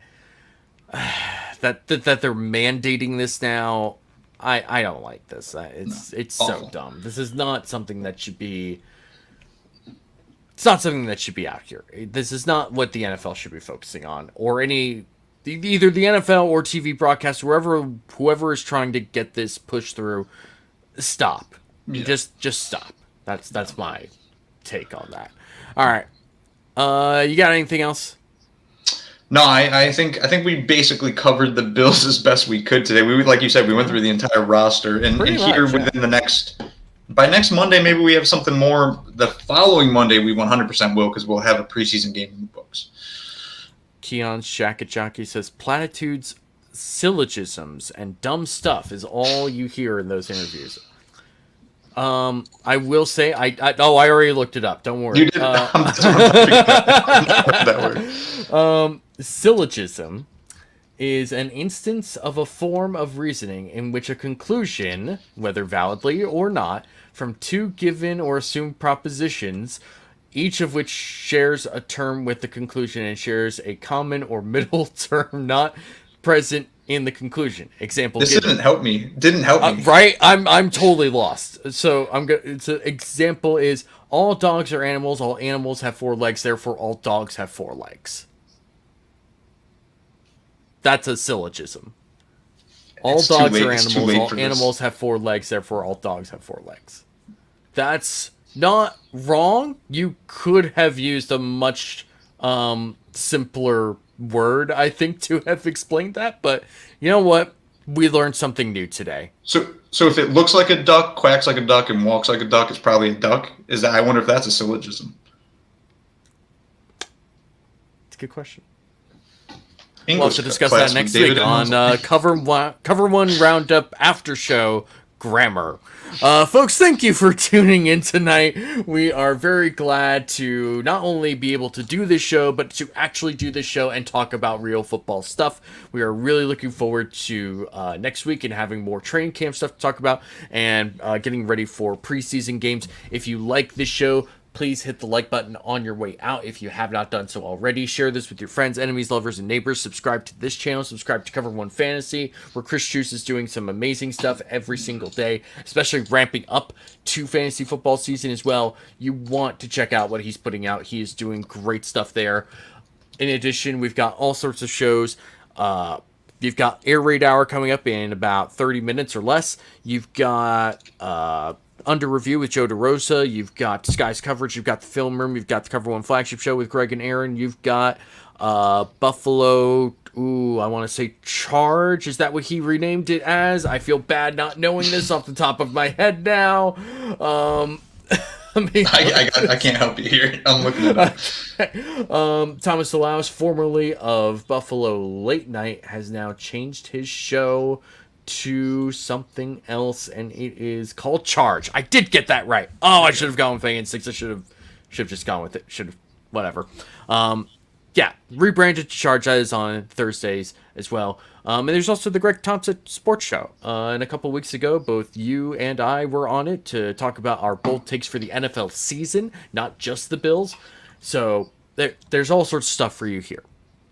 that they're mandating this now. I don't like this. It's so dumb. This is not something that should be It's not something that should be out here. This is not what the NFL should be focusing on, or either the NFL or TV broadcast, whoever is trying to get this pushed through. Stop. Yeah. Just stop. That's my take on that. All right. You got anything else? No, I think we basically covered the Bills as best we could today. Like you said, we went through the entire roster, and here within the by next Monday, maybe we have something more. The following Monday, we 100% will, because we'll have a preseason game in the books. Keon's Jacket Jockey says platitudes, syllogisms, and dumb stuff is all you hear in those interviews. I will say, I already looked it up. Don't worry. You did. That word. Syllogism is an instance of a form of reasoning in which a conclusion, whether validly or not, from two given or assumed propositions, each of which shares a term with the conclusion and shares a common or middle term not present in the conclusion. Example. This didn't help me. Right? I'm totally lost. So example is all dogs are animals. All animals have 4 legs. Therefore, all dogs have 4 legs. That's a syllogism. All dogs are animals. All animals have 4 legs. Therefore, all dogs have 4 legs. That's not wrong. You could have used a much simpler word, I think, to have explained that. But you know what? We learned something new today. So if it looks like a duck, quacks like a duck, and walks like a duck, it's probably a duck. I wonder if that's a syllogism. It's a good question. English We'll have to discuss that next week on Cover One Roundup After Show Grammar. Folks, thank you for tuning in tonight. We are very glad to not only be able to do this show, but to actually do this show and talk about real football stuff. We are really looking forward to next week and having more training camp stuff to talk about and getting ready for preseason games. If you like this show, please hit the like button on your way out if you have not done so already. Share this with your friends, enemies, lovers, and neighbors. Subscribe to this channel. Subscribe to Cover One Fantasy, where Chris Juice is doing some amazing stuff every single day, especially ramping up to fantasy football season as well. You want to check out what he's putting out. He is doing great stuff there. In addition, we've got all sorts of shows. You've got Air Raid Hour coming up in about 30 minutes or less. You've got Under Review with Joe DeRosa. You've got Skies Coverage. You've got the Film Room. You've got the Cover One Flagship Show with Greg and Aaron. You've got Buffalo. I want to say Charge. Is that what he renamed it as? I feel bad not knowing this off the top of my head now. I can't help you here. I'm looking it up. Thomas Delaus, formerly of Buffalo Late Night, has now changed his show to something else, and it is called Charge. I did get that right. Oh, I should have gone with Fan 6. I should have just gone with it. Should have, whatever. Yeah, rebranded to Charge. That is on Thursdays as well. And there's also the Greg Thompson Sports Show. And a couple weeks ago, both you and I were on it to talk about our bold takes for the NFL season, not just the Bills. So there's all sorts of stuff for you here.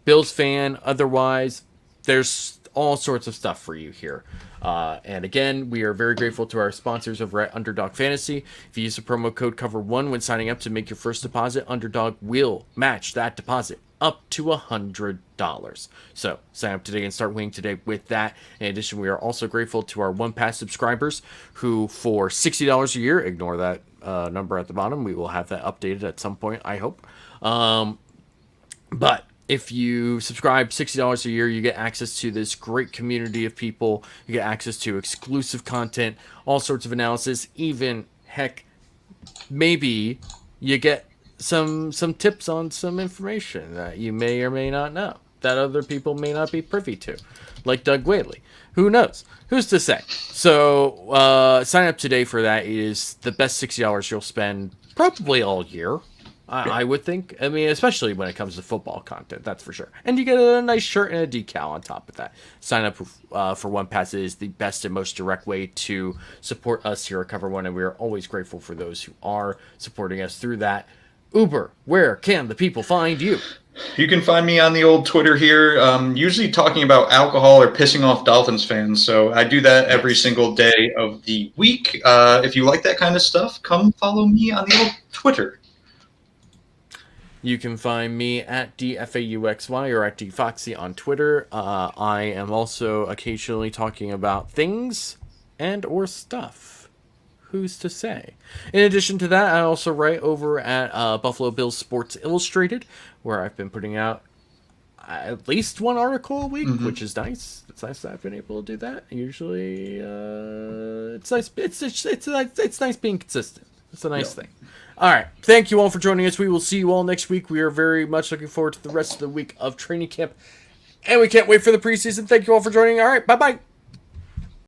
Bills fan, otherwise, there's all sorts of stuff for you here. And again, we are very grateful to our sponsors over at Underdog Fantasy. If you use the promo code COVER1 when signing up to make your first deposit, Underdog will match that deposit up to $100. So sign up today and start winning today with that. In addition, we are also grateful to our One Pass subscribers who, for $60 a year, ignore that number at the bottom. We will have that updated at some point, I hope. But if you subscribe $60 a year, you get access to this great community of people. You get access to exclusive content, all sorts of analysis, even, heck, maybe you get some tips on some information that you may or may not know, that other people may not be privy to, like Doug Whaley. Who knows? Who's to say? So sign up today for that. It is the best $60 you'll spend probably all year. I would think. I mean, especially when it comes to football content, that's for sure. And you get a nice shirt and a decal on top of that. Sign up for One Pass. It is the best and most direct way to support us here at Cover One, and we are always grateful for those who are supporting us through that. Uber, where can the people find you? You can find me on the old Twitter here, usually talking about alcohol or pissing off Dolphins fans. So I do that every single day of the week. If you like that kind of stuff, come follow me on the old Twitter. You can find me at DFAUXY or at DFoxy on Twitter. I am also occasionally talking about things and or stuff. Who's to say? In addition to that, I also write over at Buffalo Bills Sports Illustrated, where I've been putting out at least one article a week, which is nice. It's nice that I've been able to do that. Usually, it's nice. It's nice being consistent. It's a nice thing. All right. Thank you all for joining us. We will see you all next week. We are very much looking forward to the rest of the week of training camp, and we can't wait for the preseason. Thank you all for joining. All right. Bye-bye.